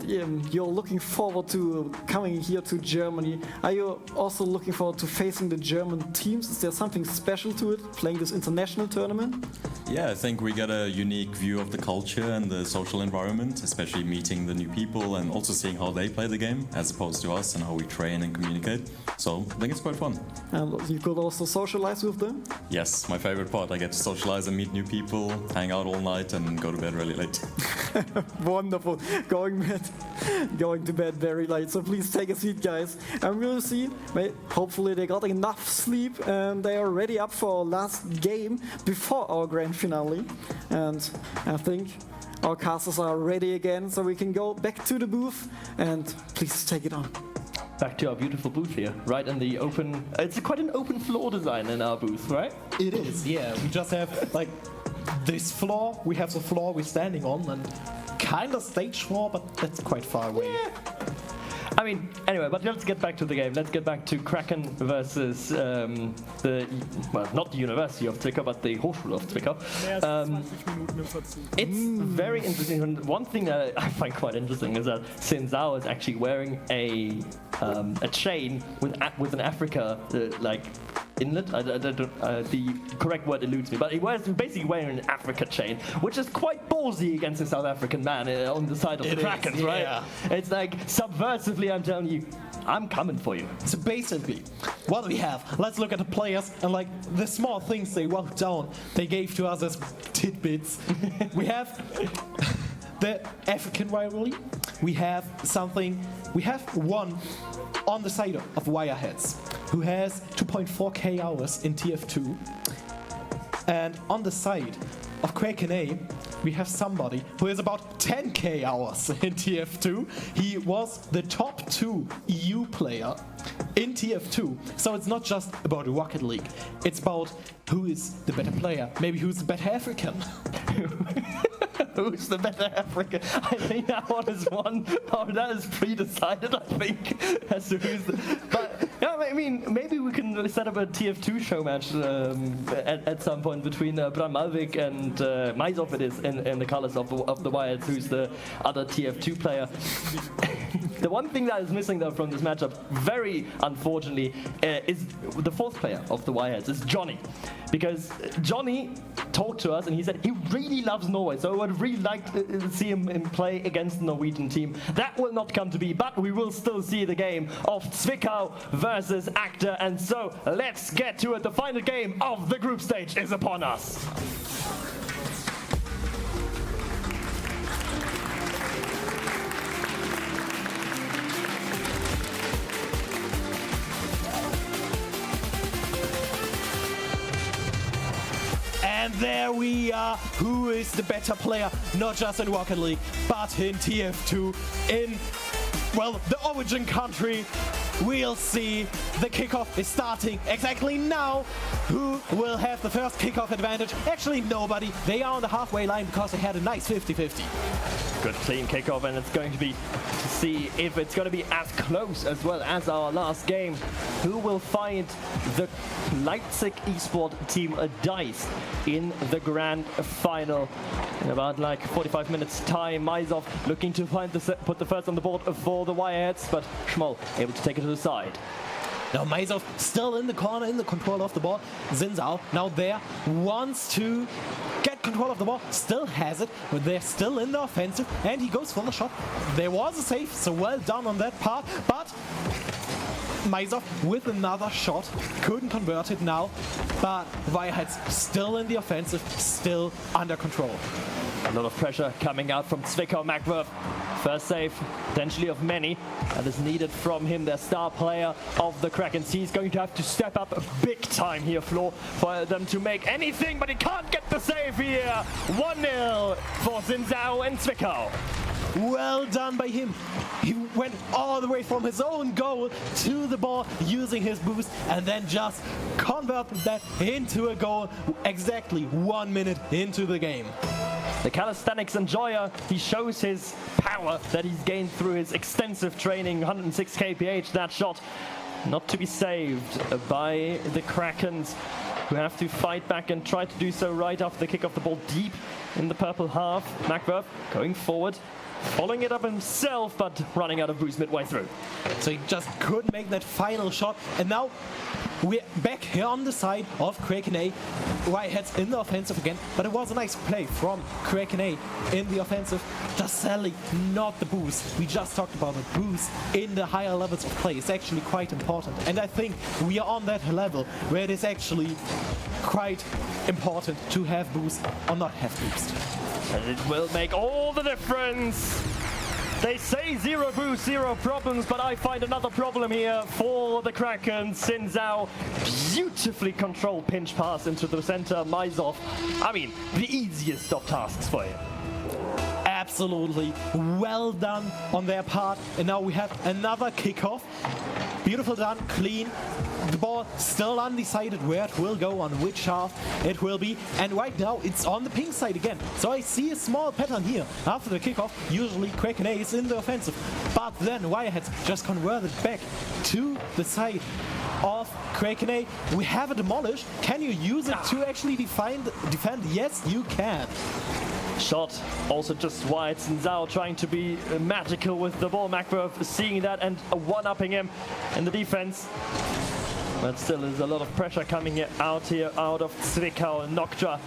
Speaker 2: you're looking forward to coming here to Germany. Are you also looking forward to facing the German teams? Is there something special to it, playing this international tournament?
Speaker 8: Yeah, I think we get a unique view of the culture and the social environment, especially meeting the new people and also seeing how they play the game as opposed to us and how we train and communicate. So I think it's quite fun.
Speaker 2: And you could also socialize with them?
Speaker 8: Yes, my favorite part. I get to socialize and meet new people, hang out all night and go to bed really late.
Speaker 2: Wonderful. Going to bed very late. So please take a seat, guys. And we'll see. Hopefully they got enough sleep and they are ready up for our last game before our grand finale. And I think our casters are ready again, so we can go back to the booth and please take it on.
Speaker 3: Back to our beautiful booth here, right in the open. It's quite an open floor design in our booth, right?
Speaker 4: It is, yeah. We just have, like, this floor. We have the floor we're standing on, and kind of stage floor, but that's quite far away.
Speaker 3: Yeah. I mean, anyway, but let's get back to the game. Let's get back to Kraken versus not the University of Zwickau, but the Hochschule of Zwickau. It's very interesting. And one thing that I find quite interesting is that Senzao is actually wearing a chain with an Africa inlet. The correct word eludes me, but he was basically wearing an Africa chain, which is quite ballsy against a South African man on the side of the Krakens, right?
Speaker 4: Yeah.
Speaker 3: It's like subversively, I'm telling you, I'm coming for you.
Speaker 4: So basically, what do we have? Let's look at the players and like the small things they wrote down, they gave to us as tidbits. We have the African rivalry. We have one on the side of WireHeadZ who has 2.4k hours in TF2. And on the side of Kraken A, we have somebody who has about 10k hours in TF2. He was the top 2 EU player in TF2. So it's not just about Rocket League. It's about who is the better player. Maybe who's the better African.
Speaker 3: Who's the better African? I think that one is that is pre-decided, I think, as to who's the... But Yeah, I mean, maybe we can set up a TF2 show match at some point between Bram Malvik and Maizov, it is, in the colors of the WireHeadZ, who's the other TF2 player. The one thing that is missing, though, from this matchup, very unfortunately, is the fourth player of the WireHeadZ, is Johnny. Because Johnny talked to us and he said he really loves Norway, so I would really like to see him play against the Norwegian team. That will not come to be, but we will still see the game of Zwickau versus Actor, and so let's get to it. The final game of the group stage is upon us.
Speaker 4: And there we are. Who is the better player? Not just in Rocket League, but in TF2, in, well, the origin country. We'll see. The kickoff is starting exactly now. Who will have the first kickoff advantage? Actually, nobody. They are on the halfway line because they had a nice 50-50.
Speaker 3: Good clean kickoff, and it's going to be to see if it's going to be as close as well as our last game. Who will find the Leipzig eSport team a dice in the grand final? In about like 45 minutes time, Maizov looking to find put the first on the board for the WireHeadZ, but Schmoll able to take it to the side.
Speaker 4: Now Maizov still in the corner, in the control of the ball. Zinzao now there, wants to get control of the ball, still has it, but they're still in the offensive, and he goes for the shot. There was a save, so well done on that part, but Maizov with another shot, couldn't convert it now, but WireHeadZ still in the offensive, still under control.
Speaker 3: A lot of pressure coming out from Zwickau Macworth. First save, potentially of many, that is needed from him, their star player of the Kraken. He's going to have to step up big time here, Flo, for them to make anything, but he can't get the save here. 1-0 for Zinzao and Zwickau.
Speaker 4: Well done by him. He went all the way from his own goal to the ball using his boost and then just converted that into a goal exactly 1 minute into the game.
Speaker 3: The calisthenics enjoyer, he shows his power that he's gained through his extensive training, 106 kph, that shot. Not to be saved by the Krakens, who have to fight back and try to do so right after the kick of the ball deep in the purple half. Macworth going forward, following it up himself, but running out of boost midway through.
Speaker 4: So he just couldn't make that final shot, and now we're back here on the side of Kraken A. WireHeadZ in the offensive again, but it was a nice play from Kraken A in the offensive. Just sadly, not the boost. We just talked about the boost in the higher levels of play. It's actually quite important, and I think we are on that level where it is actually quite important to have boost or not have boost.
Speaker 3: And it will make all the difference. They say zero boost, zero problems, but I find another problem here for the Kraken. Zinzao, beautifully controlled pinch pass into the center. Maizov, I mean, the easiest of tasks for him.
Speaker 4: Absolutely well done on their part. And now we have another kickoff. Beautiful done, clean. The ball still undecided where it will go, on which half it will be. And right now it's on the pink side again. So I see a small pattern here. After the kickoff, usually Kraken A is in the offensive. But then WireHeadZ just converted back to the side of Kraken A. We have it demolished. Can you use it to actually defend? Yes, you can.
Speaker 3: Shot also just wide. Zinzao trying to be magical with the ball. Macworth seeing that and one-upping him in the defense. But still there's a lot of pressure coming out of Zwickau. Nokja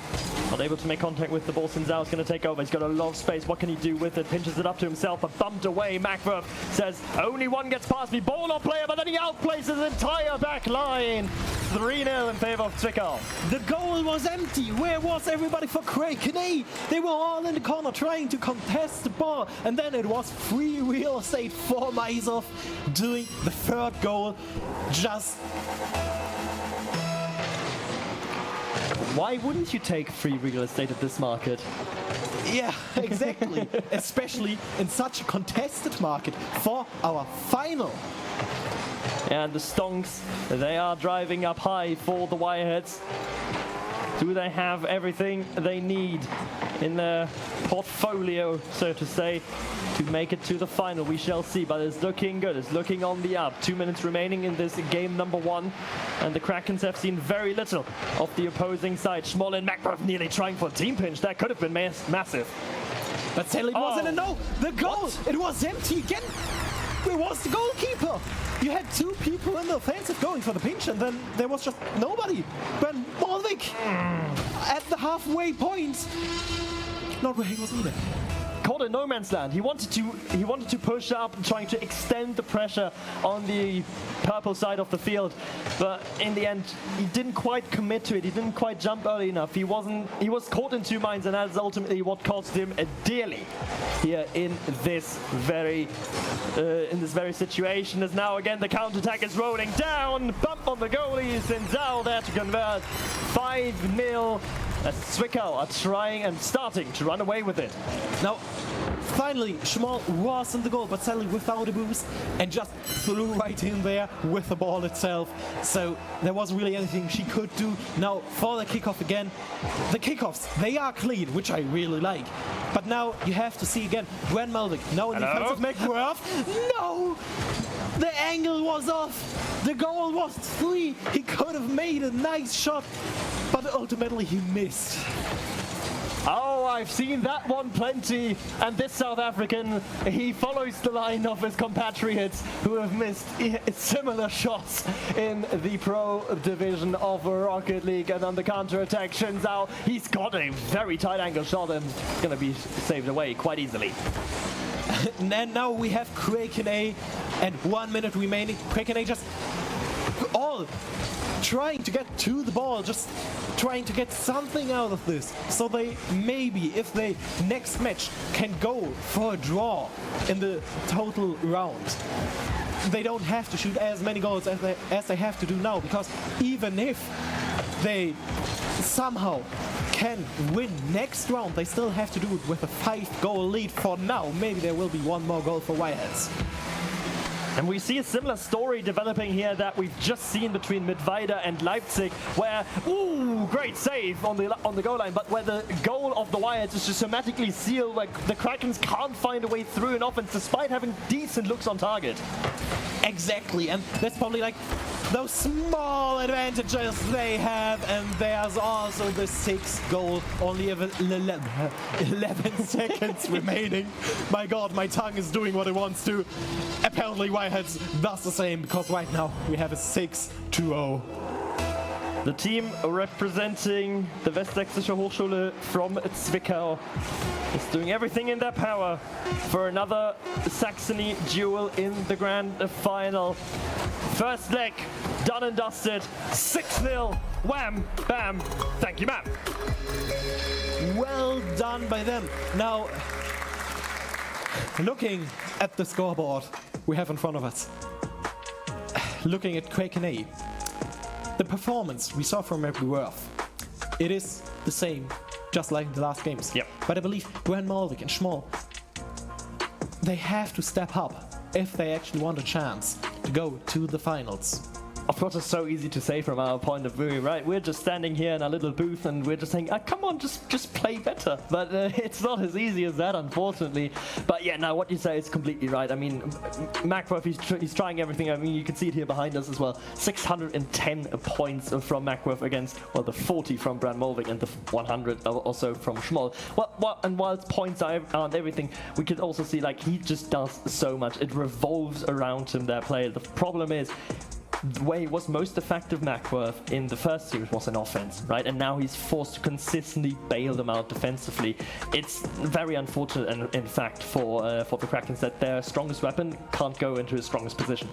Speaker 3: not able to make contact with the ball. Zinzao is going to take over. He's got a lot of space. What can he do with it? Pinches it up to himself, but bumped away. Macworth says, only one gets past me. Ball on player, but then he outplays his entire back line. 3-0 in favor of Zwickau.
Speaker 4: The goal was empty. Where was everybody for Kraken A? They were all in the corner trying to contest the ball. And then it was free real estate for Maizov doing the third goal. Just...
Speaker 3: Why wouldn't you take free real estate at this market?
Speaker 4: Yeah, exactly. Especially in such a contested market for our final.
Speaker 3: And the Stonks, they are driving up high for the WireHeadZ. Do they have everything they need in their portfolio, so to say, to make it to the final? We shall see, but it's looking good. It's looking on the up. 2 minutes remaining in this game number 1, and the Krakens have seen very little of the opposing side. Schmoll and Macbeth nearly trying for a team pinch. That could have been massive.
Speaker 4: But sadly it wasn't a no. The goal, it was empty again. It was the goalkeeper. You had 2 people in the offensive going for the pinch, and then there was just nobody. But Malvik at the halfway point, not where he was needed.
Speaker 3: Caught in no man's land. He wanted to push up, trying to extend the pressure on the purple side of the field, but in the end he didn't quite commit to it. He didn't quite jump early enough. He was caught in 2 minds, and that is ultimately what cost him dearly here in this very situation. As now again the counter-attack is rolling down. Bump on the goalies, and Zhao there to convert. 5-0. As Zwickau are trying and starting to run away with it.
Speaker 4: Now, finally, Schmoll was in the goal, but sadly without a boost, and just flew right in there with the ball itself. So there wasn't really anything she could do. Now, for the kickoff again, the kickoffs, they are clean, which I really like. But now you have to see again, Gwen Malvik, now in defensive Macworth. No! The angle was off. The goal was free. He could have made a nice shot, but ultimately he missed.
Speaker 3: Oh, I've seen that one plenty. And this South African, he follows the line of his compatriots who have missed similar shots in the pro division of Rocket League. And on the counter-attack, Shinzao, he's got a very tight angle shot and going to be saved away quite easily.
Speaker 4: And now we have Kraken A, and 1 minute remaining. Kraken A just all trying to get to the ball, just trying to get something out of this. So they maybe, if they next match can go for a draw in the total round, they don't have to shoot as many goals as they have to do now, because even if they somehow can win next round, they still have to do it with a 5-goal lead for now. Maybe there will be 1 more goal for WireHeadZ.
Speaker 3: And we see a similar story developing here that we've just seen between Mittweida and Leipzig, where, ooh, great save on the goal line, but where the goal of the WireHeadZ is systematically sealed, like the Krakens can't find a way through an offense despite having decent looks on target.
Speaker 4: Exactly, and that's probably like those small advantages they have, and there's also the 6th goal, only 11 seconds remaining. My god, my tongue is doing what it wants to. Apparently WireHeadZ does the same, because right now we have a 6-0.
Speaker 3: The team representing the Westsächsische Hochschule from Zwickau is doing everything in their power for another Saxony duel in the grand final. First leg, done and dusted, 6-0, wham, bam, thank you, ma'am.
Speaker 4: Well done by them. Now, looking at the scoreboard we have in front of us, looking at Kraken A, the performance we saw from Macworth, it is the same, just like in the last games.
Speaker 3: Yep.
Speaker 4: But I believe Gwen Malvik and Schmoll, they have to step up if they actually want a chance to go to the finals.
Speaker 3: Of course, it's so easy to say from our point of view, right? We're just standing here in our little booth and we're just saying, come on, just play better. But it's not as easy as that, unfortunately. But yeah, now what you say is completely right. I mean, Macworth, he's trying everything. I mean, you can see it here behind us as well. 610 points from Macworth against, well, the 40 from Brand Molvik and the 100 also from Schmoll. And while points aren't everything, we could also see, like, he just does so much. It revolves around him, that play. The problem is, the way he was most effective, Macworth, in the first series was in offense, right? And now he's forced to consistently bail them out defensively. It's very unfortunate, and in fact, for the Krakens, that their strongest weapon can't go into his strongest position.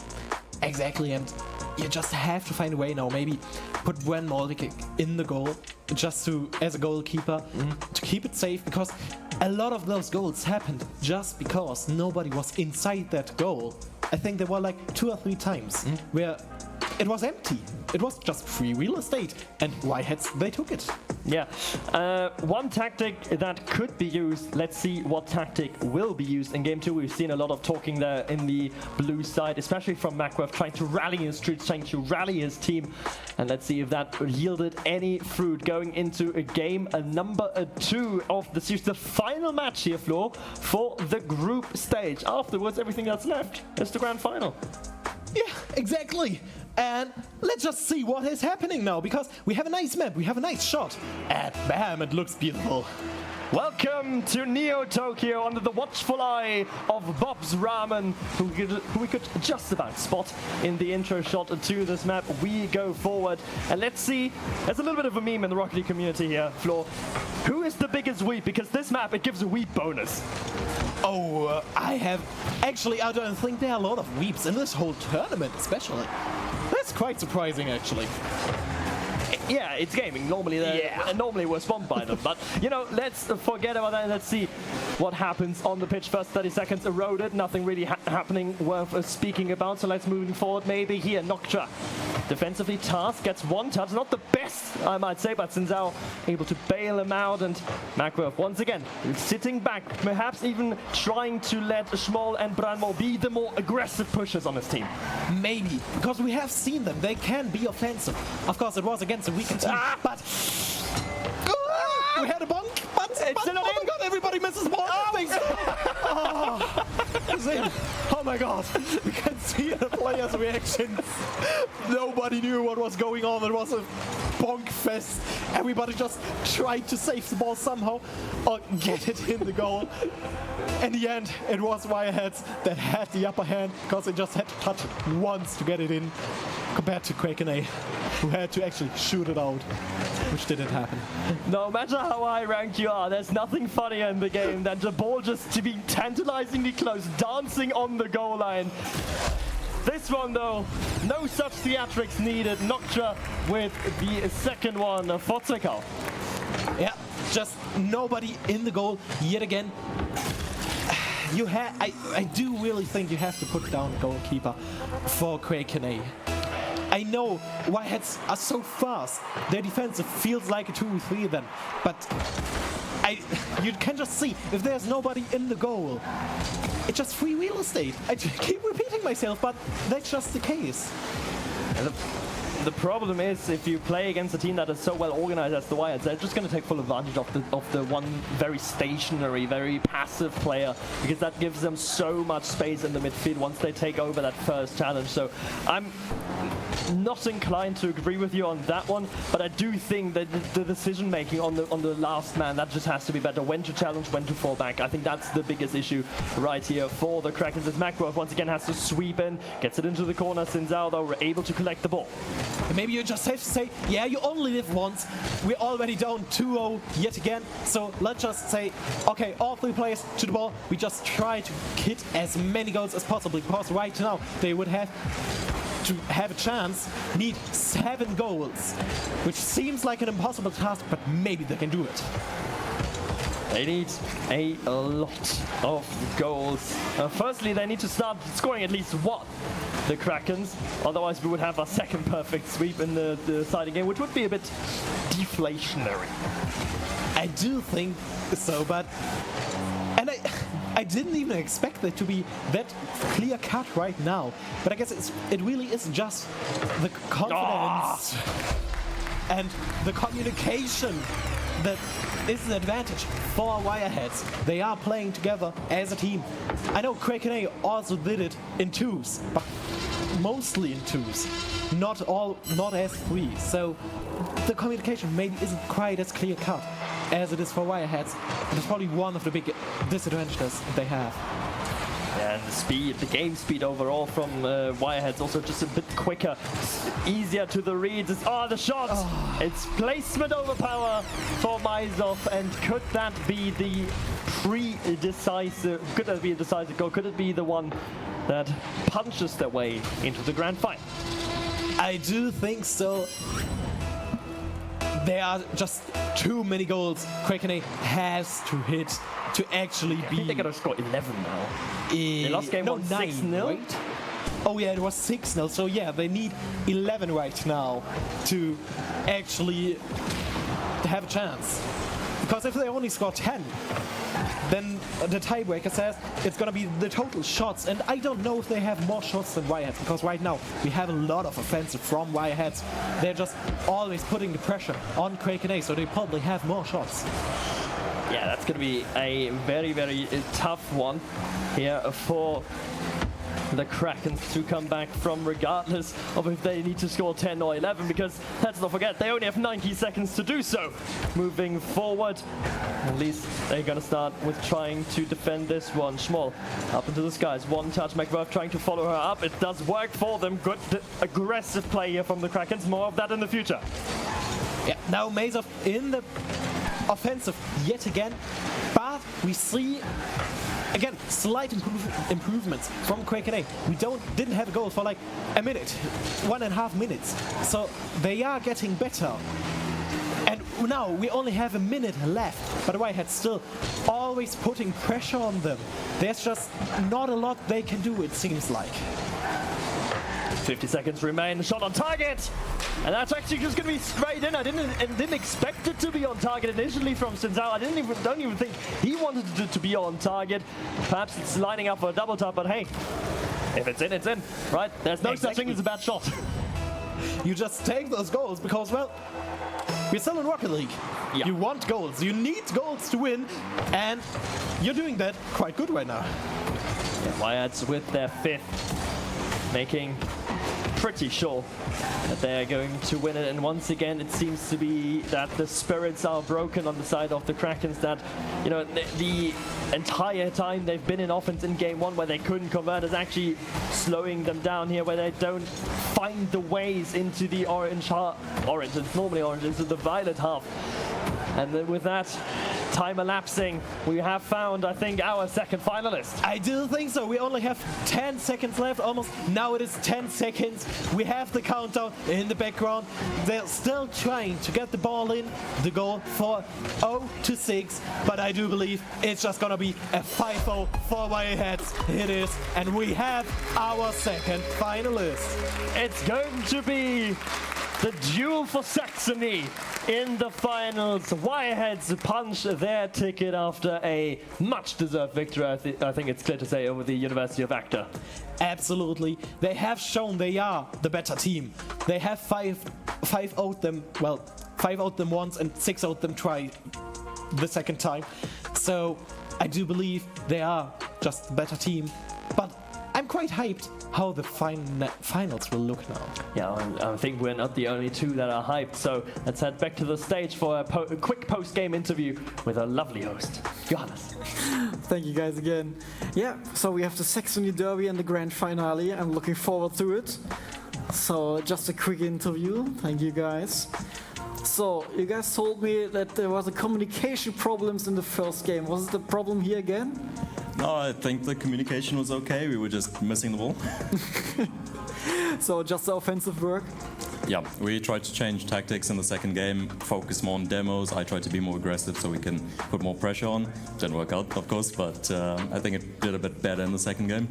Speaker 4: Exactly, and you just have to find a way now. Maybe put Gwen Malvik in the goal, just to, as a goalkeeper, to keep it safe, because a lot of those goals happened just because nobody was inside that goal. I think there were like 2 or 3 times where it was empty. It was just free real estate, and WireHeadZ, they took it.
Speaker 3: Yeah, one tactic that could be used, let's see what tactic will be used in Game 2. We've seen a lot of talking there in the blue side, especially from Macworth, trying to rally his troops, trying to rally his team. And let's see if that yielded any fruit going into a game number 2 of the series. The final match here, Flo, for the group stage. Afterwards, everything that's left is the grand final.
Speaker 4: Yeah, exactly. And let's just see what is happening now, because we have a nice map, we have a nice shot, and bam, it looks beautiful.
Speaker 3: Welcome to Neo Tokyo under the watchful eye of Bob's Ramen, who we could just about spot in the intro shot to this map. We go forward, and let's see, there's a little bit of a meme in the Rocket League community here, Flo. Who is the biggest weep? Because this map, it gives a weep bonus.
Speaker 4: Oh, I don't think there are a lot of weeps in this whole tournament, especially. That's quite surprising, actually.
Speaker 3: Yeah, it's gaming. Normally we're swamped by them. But, you know, let's forget about that and let's see what happens on the pitch. First 30 seconds eroded. Nothing really happening worth speaking about. So let's move forward. Maybe here, Noctra. Defensively, Task gets one touch. Not the best, I might say, but Sinzao able to bail him out. And Macworth, once again, sitting back, perhaps even trying to let Schmoll and Branmo be the more aggressive pushers on his team.
Speaker 4: Maybe, because we have seen them. They can be offensive. Of course, it was against a weaker team, but... we had a bonk, but oh my god, everybody misses ball. Oh my god, you can see the players' reactions. Nobody knew what was going on. It was a bonk fest. Everybody just tried to save the ball somehow or get it in the goal. In the end, it was WireHeadZ that had the upper hand because they just had to touch it once to get it in, compared to Kraken A, who had to actually shoot it out, which didn't happen.
Speaker 3: No matter how high ranked you are, there's nothing funnier in the game than the ball just to be tantalizingly close, dancing on the goal line. This one though, no such theatrics needed. Noctra with the second one for Zwickau.
Speaker 4: Yeah, just nobody in the goal yet again. I do really think you have to put down the goalkeeper for Kraken A. I know WireHeadZ are so fast, their defensive feels like a 2v3 then, but you can just see, if there's nobody in the goal, it's just free real estate. I keep repeating myself, but that's just the case.
Speaker 3: The problem is, if you play against a team that is so well organized as the WireHeadZ, they're just going to take full advantage of the one very stationary, very passive player, because that gives them so much space in the midfield once they take over that first challenge. So I'm not inclined to agree with you on that one, but I do think that the decision making on the last man, that just has to be better. When to challenge, when to fall back. I think that's the biggest issue right here for the Krakens, as Macworth once again has to sweep in, gets it into the corner. Sinzao though able to collect the ball.
Speaker 4: Maybe you just have to say, yeah, you only live once. We're already down 2-0 yet again. So let's just say, okay, all three players to the ball. We just try to hit as many goals as possible, because right now they would have to have a chance, need 7 goals, which seems like an impossible task, but maybe they can do it.
Speaker 3: They need a lot of goals. Firstly, they need to start scoring at least one, the Krakens. Otherwise, we would have our second perfect sweep in the deciding game, which would be a bit deflationary.
Speaker 4: I do think so, but... And I didn't even expect it to be that clear cut right now. But I guess it really is just the confidence and the communication that is an advantage for WireHeadZ. They are playing together as a team. I know Kraken A also did it in 2s, but mostly in 2s, not as 3s. So the communication maybe isn't quite as clear cut as it is for WireHeadZ. And it's probably one of the big disadvantages they have.
Speaker 3: Yeah, and the speed, the game speed overall from WireHeadZ also just a bit quicker, easier to the reads. The shot! Oh. It's placement overpower for Maizov, and could that be the could that be a decisive goal? Could it be the one that punches their way into the grand final?
Speaker 4: I do think so. There are just too many goals Kraken A has to hit to actually be...
Speaker 3: I think they gotta score 11 now. The last game was 6-0.
Speaker 4: Right? Oh yeah, it was 6-0. So yeah, they need 11 right now to actually have a chance. Because if they only score 10, then the tiebreaker says it's gonna be the total shots, and I don't know if they have more shots than WireHeadZ, because right now we have a lot of offensive from WireHeadZ. They're just always putting the pressure on Kraken A, so they probably have more shots.
Speaker 3: Yeah, that's going to be a very, very tough one here for the Kraken to come back from, regardless of if they need to score 10 or 11, because let's not forget, they only have 90 seconds to do so. Moving forward, at least they're going to start with trying to defend this one. Schmoll up into the skies, one touch, McWurf trying to follow her up. It does work for them. Good aggressive play here from the Krakens. More of that in the future.
Speaker 4: Yeah, now Mazov in the offensive yet again, but we see again slight improvements from Kraken A. We didn't have a goal for like a minute, 1.5 minutes, so they are getting better. And now we only have a minute left, but WireHeadZ still always putting pressure on them. There's just not a lot they can do, it seems like.
Speaker 3: 50 seconds remain, shot on target! And that's actually just going to be straight in. I didn't expect it to be on target initially from Sinzao. I don't even think he wanted it to be on target. Perhaps it's lining up for a double tap, but hey, if it's in, right? There's no such thing as a bad shot.
Speaker 4: You just take those goals because, well, we're still in Rocket League. Yeah. You want goals, you need goals to win, and you're doing that quite good right now.
Speaker 3: Yeah, WireHeadZ with their 5th, making pretty sure that they are going to win it, and once again it seems to be that the spirits are broken on the side of the Krakens, that, you know, the entire time they've been in offense in game 1 where they couldn't convert is actually slowing them down here, where they don't find the ways into the orange, it's normally orange, into the violet half. And then with that time elapsing, we have found, I think, our second finalist.
Speaker 4: I do think so. We only have 10 seconds left, almost. Now it is 10 seconds. We have the countdown in the background. They're still trying to get the ball in, the goal for 0-6, but I do believe it's just gonna be a 5-0 for WireHeadZ. It is, and we have our second finalist.
Speaker 3: It's going to be the duel for Saxony in the finals. WireHeadZ punch their ticket after a much-deserved victory, I think it's clear to say, over the University of Acta.
Speaker 4: Absolutely. They have shown they are the better team. They have 5-0'd them, well, 5-0'd them once and 6-0'd them the second time. So I do believe they are just the better team. But I'm quite hyped how the finals will look now.
Speaker 3: Yeah, I think we're not the only two that are hyped, so let's head back to the stage for a quick post-game interview with our lovely host, Johannes.
Speaker 2: Thank you guys again. Yeah, so we have the Saxony Derby and the grand finale. I'm looking forward to it. So just a quick interview. Thank you guys. So you guys told me that there was a communication problems in the first game. Was it the problem here again?
Speaker 8: No, I think the communication was okay. We were just missing the ball.
Speaker 2: So just the offensive work?
Speaker 8: Yeah, we tried to change tactics in the second game, focus more on demos. I tried to be more aggressive so we can put more pressure on. Didn't work out, of course, but I think it did a bit better in the second game.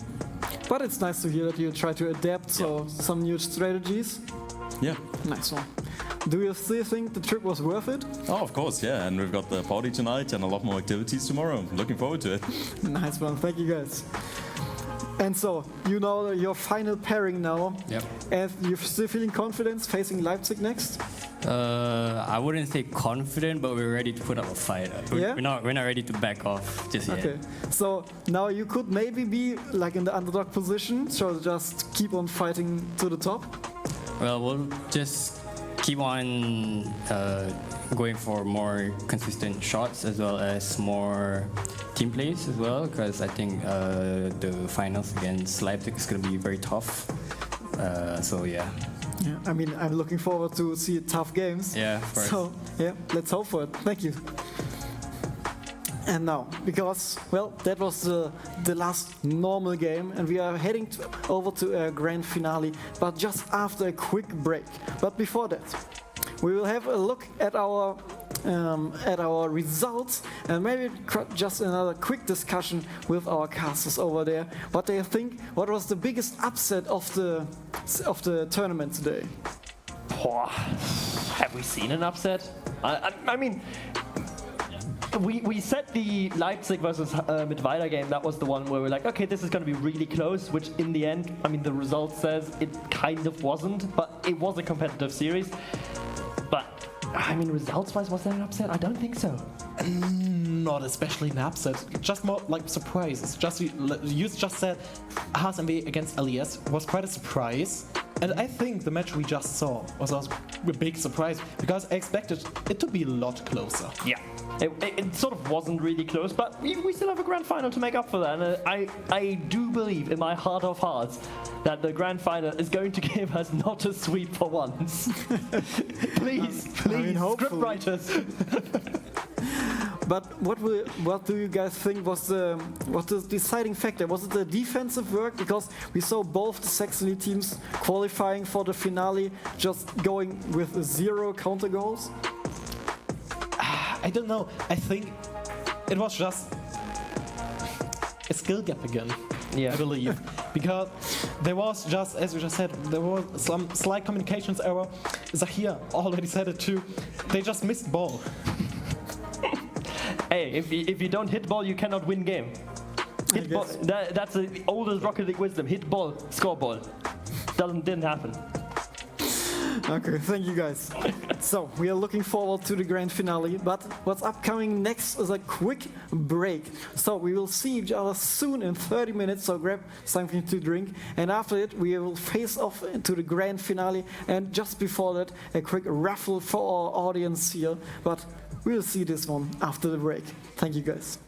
Speaker 2: But it's nice to hear that you try to adapt, so some new strategies.
Speaker 8: Yeah.
Speaker 2: Nice one. Do you still think the trip was worth it?
Speaker 8: Oh, of course, yeah. And we've got the party tonight and a lot more activities tomorrow. Looking forward to it.
Speaker 2: Nice one. Thank you, guys. And so, you know your final pairing now.
Speaker 9: Yep.
Speaker 2: And you're still feeling confident facing Leipzig next?
Speaker 9: I wouldn't say confident, but we're ready to put up a fight. We're not ready to back off just yet.
Speaker 2: Okay. So now you could maybe be like in the underdog position, so just keep on fighting to the top?
Speaker 9: Well, we'll just keep on going for more consistent shots as well as more team plays as well, because I think the finals against Leipzig is going to be very tough. So yeah.
Speaker 2: Yeah, I mean, I'm looking forward to see tough games.
Speaker 9: Yeah, of course.
Speaker 2: So yeah, let's hope for it. Thank you. And now, because, well, that was the last normal game, and we are heading over to a grand finale, but just after a quick break. But before that, we will have a look at our results, and maybe just another quick discussion with our casters over there. What they think? What was the biggest upset of the tournament today?
Speaker 3: Have we seen an upset? I mean, we set the Leipzig versus Mittweida game. That was the one where we're like, okay, this is going to be really close, which in the end, I mean, the result says it kind of wasn't, but it was a competitive series. But, I mean, results-wise, was there an upset? I don't think so.
Speaker 4: Not especially an upset, just more like surprises. You just said HSMV against LES was quite a surprise. And I think the match we just saw was also a big surprise because I expected it to be a lot closer.
Speaker 3: Yeah. It sort of wasn't really close, but we still have a grand final to make up for that. And I do believe in my heart of hearts that the grand final is going to give us not a sweep for once. please, script writers.
Speaker 2: But what do you guys think was the deciding factor? Was it the defensive work? Because we saw both the Saxony teams qualifying for the finale, just going with 0 counter goals.
Speaker 4: I don't know. I think it was just a skill gap again.
Speaker 3: Yeah.
Speaker 4: I believe. Because there was just, as you just said, there was some slight communications error. Zahir already said it too. They just missed ball.
Speaker 3: Hey, if you don't hit ball, you cannot win game. Hit ball, that's the oldest Rocket League wisdom. Hit ball, score ball. Didn't happen.
Speaker 2: Okay, thank you guys. So, we are looking forward to the grand finale, but what's upcoming next is a quick break. So, we will see each other soon in 30 minutes, so grab something to drink. And after it, we will face off into the grand finale. And just before that, a quick raffle for our audience here. But we'll see this one after the break. Thank you guys.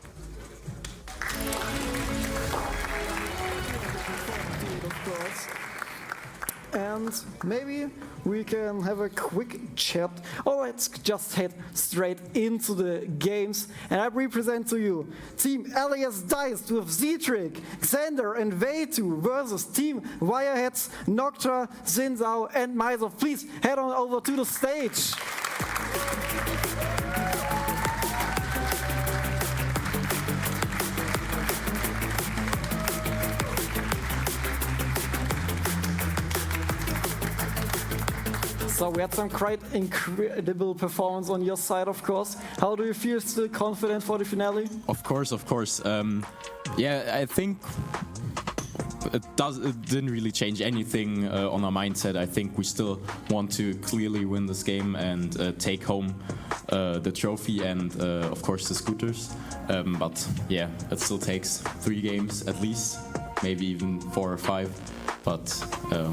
Speaker 2: And maybe we can have a quick chat, or let's just head straight into the games. And I represent to you Team LES Dice with Z-Trick, Xander and Veitu versus Team WireHeadZ, Noctra, Zinzao and myself. Please head on over to the stage. So we had some quite incredible performance on your side, of course. How do you feel? Still confident for the finale?
Speaker 10: Of course. Yeah, I think it didn't really change anything on our mindset. I think we still want to clearly win this game and take home the trophy and, of course, the scooters. But yeah, it still takes 3 games at least, maybe even 4 or 5. But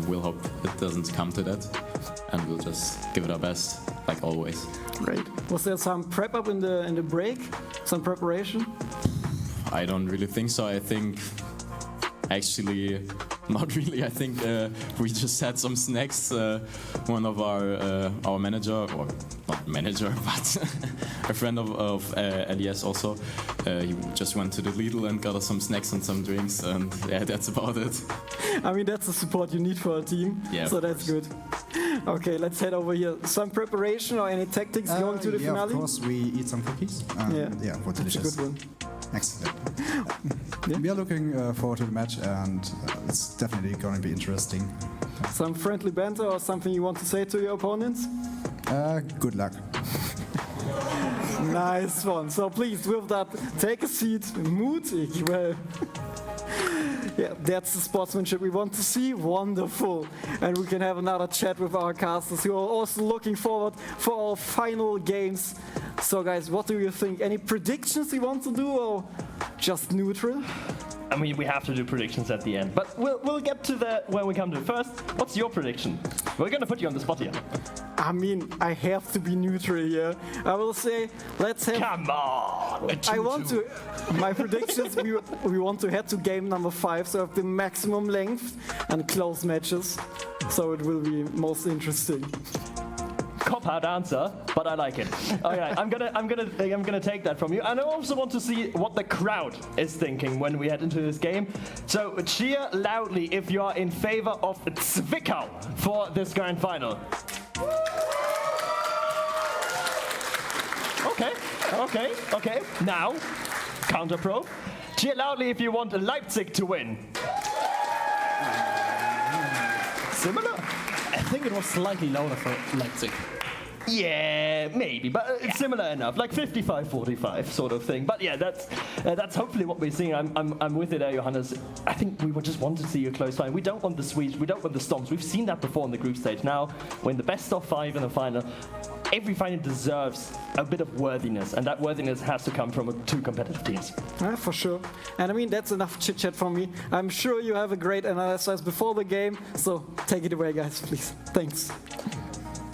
Speaker 10: we'll hope it doesn't come to that. And we'll just give it our best, like always.
Speaker 2: Great. Was there some prep up in the break? Some preparation?
Speaker 10: I don't really think so. I think actually not really. I think we just had some snacks. One of our manager, or not manager, but a friend of LES also. He just went to the Lidl and got us some snacks and some drinks, and yeah, that's about it.
Speaker 2: I mean, that's the support you need for a team.
Speaker 10: Yeah,
Speaker 2: so that's good. Okay, let's head over here. Some preparation or any tactics going to the finale?
Speaker 11: Of course, we eat some cookies. Yeah, what delicious.
Speaker 2: That's a good one.
Speaker 11: Excellent. We are looking forward to the match, and it's definitely going to be interesting.
Speaker 2: Some friendly banter or something you want to say to your opponents?
Speaker 11: Good luck.
Speaker 2: Nice one. So please, with that, take a seat. Mutig. Well, yeah, that's the sportsmanship we want to see. Wonderful. And we can have another chat with our casters who are also looking forward for our final games. So guys, what do you think? Any predictions you want to do, or just neutral?
Speaker 3: I mean, we have to do predictions at the end, but we'll get to that when we come to it. First, what's your prediction? We're gonna put you on the spot here.
Speaker 2: I mean, I have to be neutral here. I will say, let's have...
Speaker 3: Come on!
Speaker 2: I want to... My predictions, we want to head to game number 5, so have the maximum length and close matches. So it will be most interesting.
Speaker 3: Cop-out answer, but I like it. Okay, I'm gonna take that from you, and I also want to see what the crowd is thinking when we head into this game. So cheer loudly if you are in favor of Zwickau for this grand final. Okay. Now, counter pro. Cheer loudly if you want Leipzig to win.
Speaker 4: Similar? I think it was slightly louder for Leipzig.
Speaker 3: Yeah, maybe, but it's similar enough, like 55-45 sort of thing. But yeah, that's hopefully what we're seeing. I'm with it there, Johannes. I think we would just want to see a close fight. We don't want the Swedes, we don't want the Storms. We've seen that before in the group stage. Now, we're in the best of 5 in the final. Every final deserves a bit of worthiness, and that worthiness has to come from 2 competitive teams.
Speaker 2: For sure. And I mean, that's enough chit-chat from me. I'm sure you have a great analysis before the game, so take it away, guys, please. Thanks.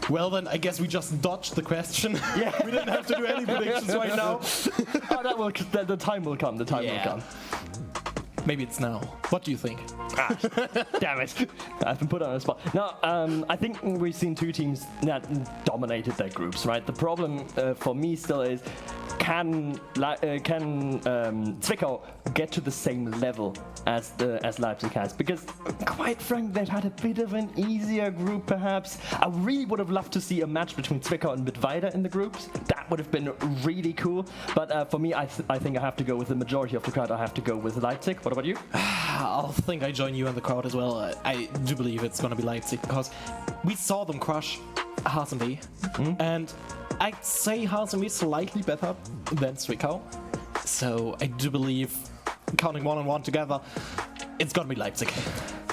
Speaker 4: Well then, I guess we just dodged the question. Yeah. We didn't have to do any predictions right now.
Speaker 3: The time will come, the time will come.
Speaker 4: Maybe it's now. What do you think?
Speaker 3: Damn it. I've been put on the spot. No, I think we've seen 2 teams that dominated their groups, right? The problem for me still is, can Zwickau get to the same level as Leipzig has? Because, quite frankly, they've had a bit of an easier group, perhaps. I really would have loved to see a match between Zwickau and Mittweida in the groups. That would have been really cool. But for me, I think I have to go with the majority of the crowd. I have to go with Leipzig. What about you?
Speaker 4: I'll think I join you and the crowd as well. I do believe it's going to be Leipzig, because we saw them crush HSMV, and I'd say HSMV slightly better than Zwickau. So I do believe, counting 1 and 1 together, it's going to be Leipzig.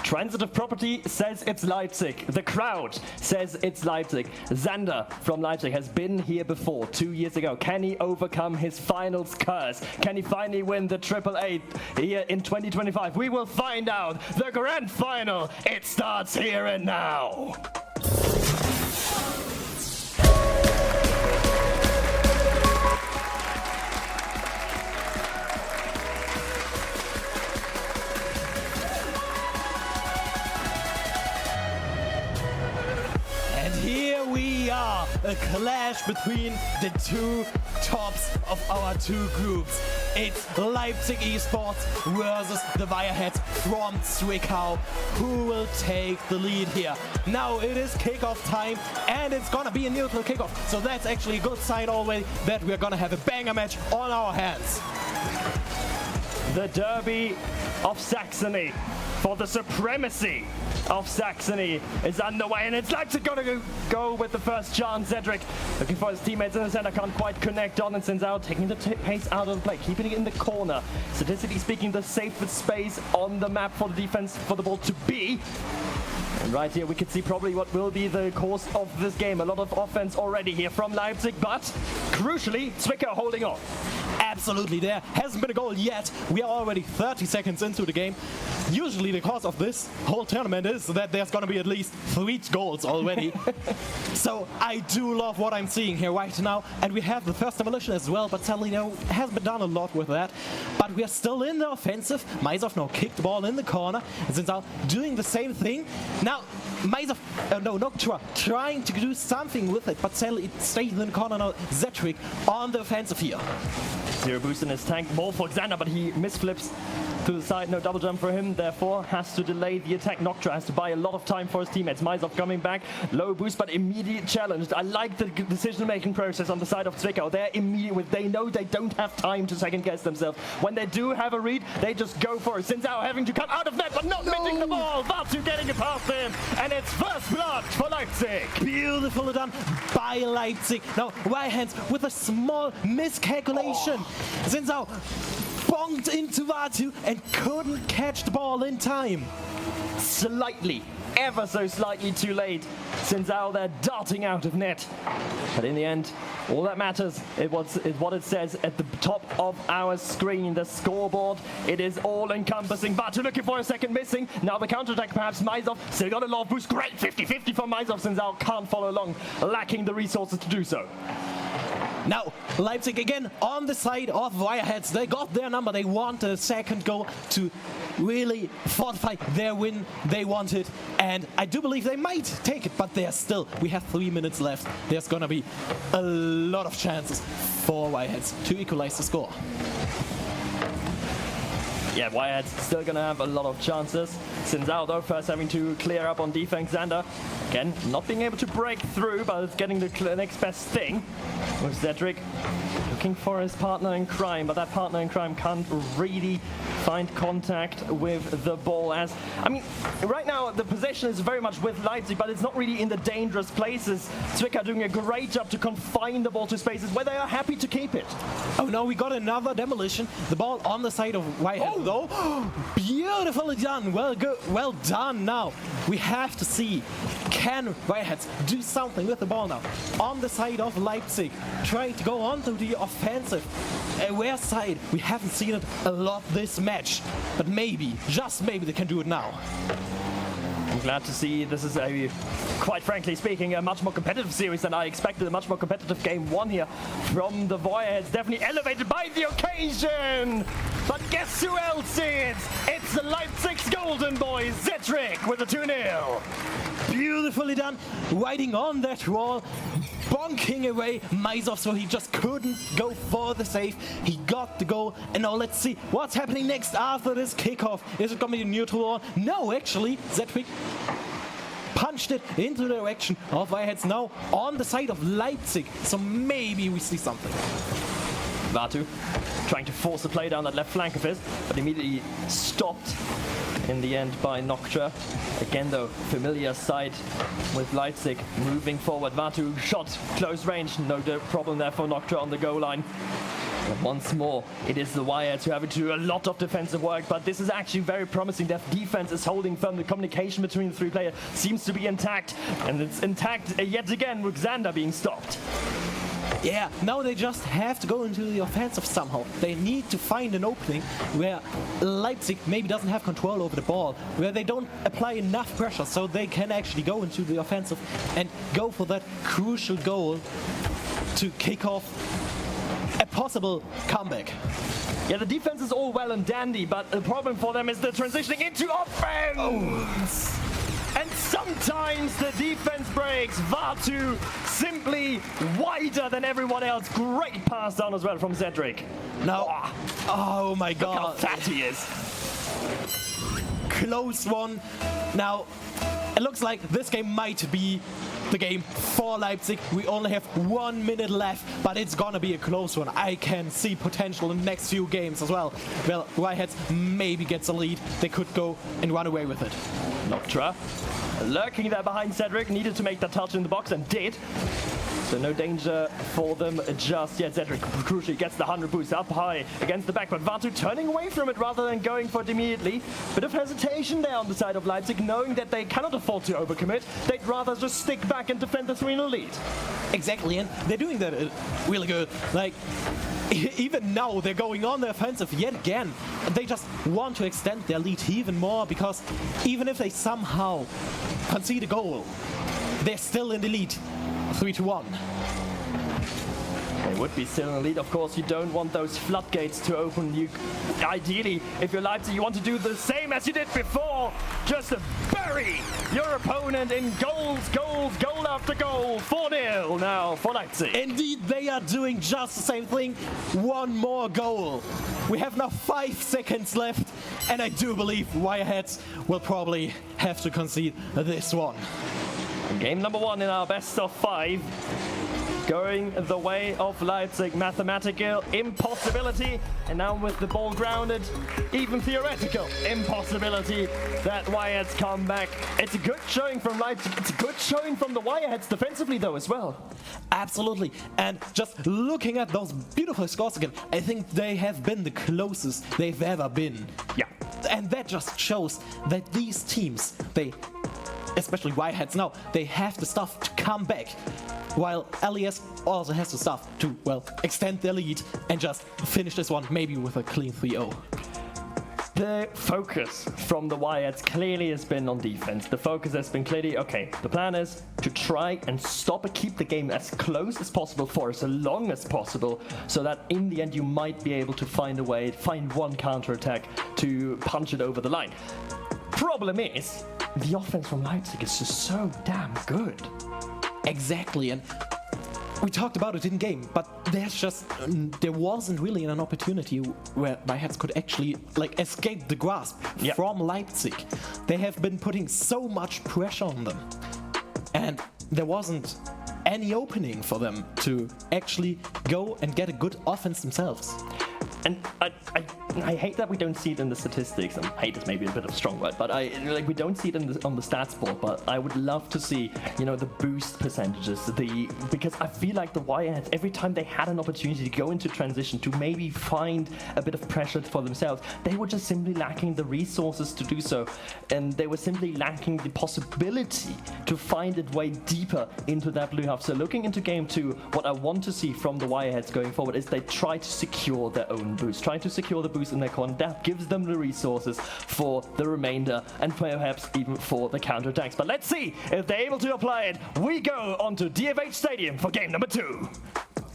Speaker 3: Transitive property says it's Leipzig. The crowd says it's Leipzig. Xander from Leipzig has been here before, 2 years ago. Can he overcome his finals curse? Can he finally win the AAA here in 2025? We will find out. The grand final, it starts here and now.
Speaker 4: A clash between the 2 tops of our 2 groups. It's Leipzig eSports versus the WireHeadZ from Zwickau. Who will take the lead here? Now it is kickoff time, and it's gonna be a neutral kickoff. So that's actually a good sign already that we're gonna have a banger match on our hands.
Speaker 3: The Derby of Saxony for the supremacy of Saxony is underway, and it's Leipzig gonna go with the first chance. Cedric looking for his teammates in the center, can't quite connect on, and sends out, taking the pace out of the play, keeping it in the corner. Statistically speaking, the safest space on the map for the defense for the ball to be. And right here we can see probably what will be the course of this game. A lot of offense already here from Leipzig, but crucially, Zwickau holding on.
Speaker 4: Absolutely, there hasn't been a goal yet. We are already 30 seconds into the game. Usually the course of this whole tournament is that there's going to be at least 3 goals already. So I do love what I'm seeing here right now. And we have the first demolition as well, but sadly, hasn't been done a lot with that. But we are still in the offensive. Maizov now kicked the ball in the corner. And Zinsal doing the same thing. Now, Maizov, Noctua trying to do something with it, but sadly it stays in the corner now. Zetric on the offensive here.
Speaker 3: 0 boost in his tank, more for Xander, but he misflips to the side. No double jump for him, therefore has to delay the attack. Noctua has to buy a lot of time for his teammates. Maizov coming back, low boost, but immediate challenged. I like the decision-making process on the side of Zwickau. They're immediate, they know they don't have time to second-guess themselves. When they do have a read, they just go for it. Zinsao having to come out of net, but not missing the ball. Vatu getting it past him, and it's first blood for Leipzig.
Speaker 4: Beautifully done by Leipzig. Now, WireHeadZ with a small miscalculation. Zinsao bonked into Vatu and couldn't catch the ball in time.
Speaker 3: Slightly, ever so slightly too late. Zinsao there darting out of net. But in the end, all that matters is what it says at the top of our screen, the scoreboard. It is all-encompassing. Vatu looking for a second, missing. Now the counterattack, perhaps Maizov. Still got a lot of boost. Great 50-50 from Maizov. Zinsao can't follow along, lacking the resources to do so.
Speaker 4: Now, Leipzig again on the side of WireHeadZ. They got their number. They want a second goal to really fortify their win they wanted. And I do believe they might take it, but we have 3 minutes left. There's going to be a lot of chances for WireHeadZ to equalize the score.
Speaker 3: Yeah, WireHeadZ still going to have a lot of chances. Sends out though, first having to clear up on defense. Xander, again, not being able to break through, but it's getting the next best thing. With Cedric looking for his partner in crime, but that partner in crime can't really find contact with the ball. As I mean, right now the possession is very much with Leipzig, but it's not really in the dangerous places. Zwickau doing a great job to confine the ball to spaces where they are happy to keep it.
Speaker 4: Oh no, we got another demolition. The ball on the side of WireHeadZ though. Beautifully done. Well done. Now we have to see, can WireHeadZ do something with the ball now? On the side of Leipzig, trying to go on to the offensive. Aware side, we haven't seen it a lot this match, but maybe, just maybe, they can do it now.
Speaker 3: I'm glad to see this is a, quite frankly speaking, a much more competitive series than I expected. A much more competitive game one here from the WireHeadZ. Definitely elevated by the occasion. But guess who else is? It's the Leipzig's golden boy, Cedric, with a 2-0.
Speaker 4: Beautifully done, riding on that wall, bonking away Maizov, so he just couldn't go for the save. He got the goal, and now let's see what's happening next after this kickoff. Is it going to be a neutral or no? Actually, Cedric punched it into the direction of WireHeadZ, now on the side of Leipzig, so maybe we see something.
Speaker 3: Vatu trying to force a play down that left flank of his, but immediately stopped in the end by Noctra. Again though, familiar sight with Leipzig moving forward. Vatu shot close range, no problem there for Noctra on the goal line. But once more, it is the WireHeadZ who have to do a lot of defensive work, but this is actually very promising. Their defense is holding firm. The communication between the three players seems to be intact, and it's intact yet again with Xander being stopped.
Speaker 4: Yeah, now they just have to go into the offensive somehow. They need to find an opening where Leipzig maybe doesn't have control over the ball, where they don't apply enough pressure so they can actually go into the offensive and go for that crucial goal to kick off a possible comeback.
Speaker 3: Yeah, the defense is all well and dandy, but the problem for them is the transitioning into offense! Oh. And sometimes the defense breaks. Vatu simply wider than everyone else. Great pass down as well from Cedric.
Speaker 4: Now, oh my god.
Speaker 3: Look how fat he is.
Speaker 4: Close one. Now, it looks like this game might be the game for Leipzig. We only have 1 minute left, but it's gonna be a close one. I can see potential in the next few games as well. Well, WireHeadZ maybe gets a lead. They could go and run away with it.
Speaker 3: Noctra lurking there behind Cedric, needed to make that touch in the box and did. So no danger for them just yet. Cedric crucially gets the 100 boost up high against the back, but Vatu turning away from it rather than going for it immediately. Bit of hesitation there on the side of Leipzig, knowing that they cannot afford to overcommit. They'd rather just stick back and defend the 3-0 lead.
Speaker 4: Exactly, and they're doing that really good. Like, even now they're going on the offensive yet again. They just want to extend their lead even more, because even if they somehow concede a goal, they're still in the lead. 3-1.
Speaker 3: They would be still in the lead. Of course, you don't want those floodgates to open. You, ideally, if you're Leipzig, you want to do the same as you did before. Just bury your opponent in goals, goal after goal. 4-0 now for Leipzig.
Speaker 4: Indeed, they are doing just the same thing. One more goal. We have now 5 seconds left, and I do believe WireHeadZ will probably have to concede this one.
Speaker 3: Game number 1 in our best of 5. Going the way of Leipzig. Mathematical impossibility. And now with the ball grounded, even theoretical impossibility that WireHeadZ come back. It's a good showing from Leipzig. It's a good showing from the WireHeadZ defensively though as well.
Speaker 4: Absolutely. And just looking at those beautiful scores again, I think they have been the closest they've ever been.
Speaker 3: Yeah.
Speaker 4: And that just shows that these teams, especially WireHeadZ now, they have the stuff to come back, while LES also has the stuff to, well, extend their lead and just finish this one maybe with a clean 3-0.
Speaker 3: The focus from the WireHeadZ clearly has been on defense. The focus has been clearly, okay, the plan is to try and stop and keep the game as close as possible for as long as possible, so that in the end you might be able to find a way, find one counterattack to punch it over the line. Problem is, the offense from Leipzig is just so damn good.
Speaker 4: Exactly, and we talked about it in game, but there wasn't really an opportunity where WireHeadZ could actually escape the grasp from Leipzig. They have been putting so much pressure on them, and there wasn't any opening for them to actually go and get a good offense themselves.
Speaker 3: And I hate that we don't see it in the statistics. And hate is maybe a bit of a strong word, but we don't see it on the stats board. But I would love to see, the boost percentages. Because I feel like the WireHeadZ, every time they had an opportunity to go into transition to maybe find a bit of pressure for themselves, they were just simply lacking the resources to do so, and they were simply lacking the possibility to find its way deeper into that blue half. So looking into game 2, what I want to see from the WireHeadZ going forward is they try to secure their own boost, trying to secure the boost in their corner. That gives them the resources for the remainder and perhaps even for the counterattacks. But let's see if they're able to apply it. We go onto DFH Stadium for game number 2.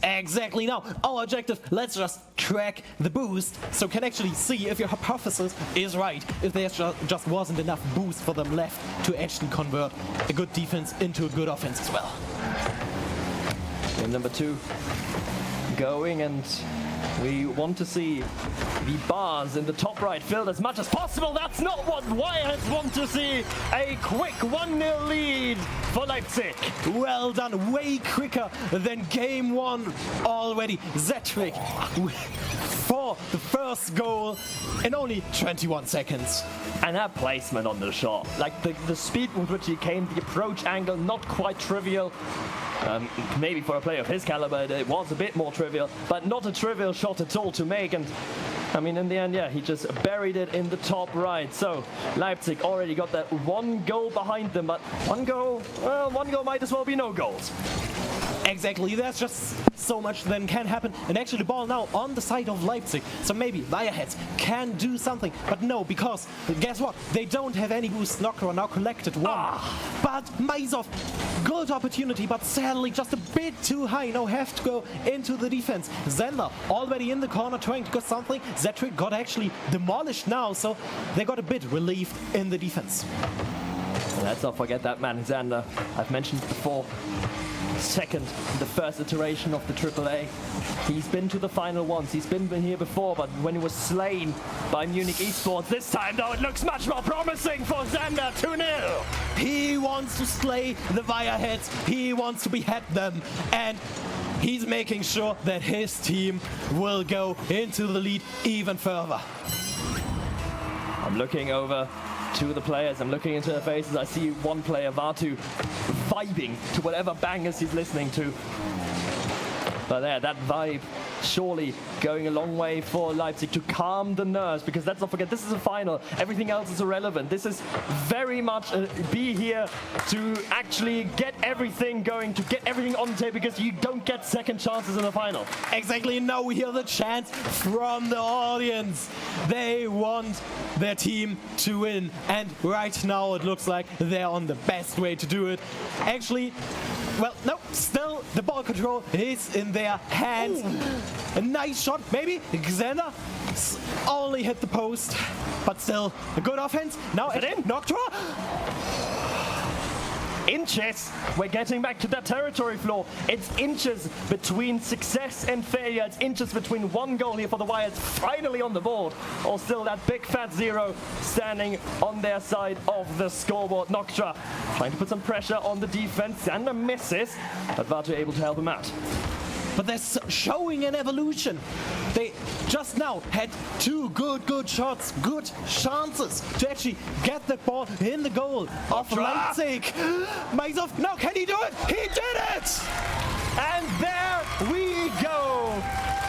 Speaker 4: Exactly. Now, our objective, let's just track the boost so can actually see if your hypothesis is right, if there just wasn't enough boost for them left to actually convert a good defense into a good offense as well.
Speaker 3: Game number 2 going, and we want to see the bars in the top right filled as much as possible. That's not what WireHeadZ want to see. A quick 1-0 lead for Leipzig.
Speaker 4: Well done, way quicker than game 1 already. Zetrick for the first goal in only 21 seconds.
Speaker 3: And that placement on the shot, like the speed with which he came, the approach angle, not quite trivial. Maybe for a player of his caliber it was a bit more trivial, but not a trivial shot at all to make. And I mean, in the end, he just buried it in the top right. So Leipzig already got that 1 goal behind them, but 1 goal might as well be no goals.
Speaker 4: Exactly, there's just so much that can happen. And actually the ball now on the side of Leipzig. So maybe WireHeadZ can do something. But no, because guess what? They don't have any boost. Nokra now collected 1. But Maizov, good opportunity, but sadly just a bit too high. Now have to go into the defense. Zender already in the corner trying to get something. Zetrick got actually demolished now, so they got a bit relieved in the defense.
Speaker 3: Let's not forget that man, Xander. I've mentioned before. Second, the first iteration of the AAA. He's been to the final once. He's been here before, but when he was slain by Munich eSports this time, though, it looks much more promising for Xander. 2-0.
Speaker 4: He wants to slay the WireHeadZ. He wants to behead them, and he's making sure that his team will go into the lead even further.
Speaker 3: I'm looking over to the players. I'm looking into their faces. I see one player, Vatu, vibing to whatever bangers he's listening to. But there, that vibe surely going a long way for Leipzig to calm the nerves, because let's not forget, this is a final. Everything else is irrelevant. This is very much be here to actually get everything going, to get everything on the table, because you don't get second chances in the final.
Speaker 4: Exactly. Now we hear the chants from the audience. They want their team to win, and right now it looks like they're on the best way to do it. Actually, well, no, still the ball control is in their hands. A nice shot, maybe. Xander only hit the post, but still a good offense. Now
Speaker 3: is it in?
Speaker 4: Noctua.
Speaker 3: Inches. We're getting back to that territory floor. It's inches between success and failure. It's inches between 1 goal here for the WireHeadZ finally on the board, or still that big fat 0 standing on their side of the scoreboard. Noctua trying to put some pressure on the defense. Xander misses, but Vatu able to help him out.
Speaker 4: But they're showing an evolution. They just now had 2 good shots, good chances to actually get the ball in the goal of Leipzig. Maizov, now can he do it? He did it!
Speaker 3: And there we go.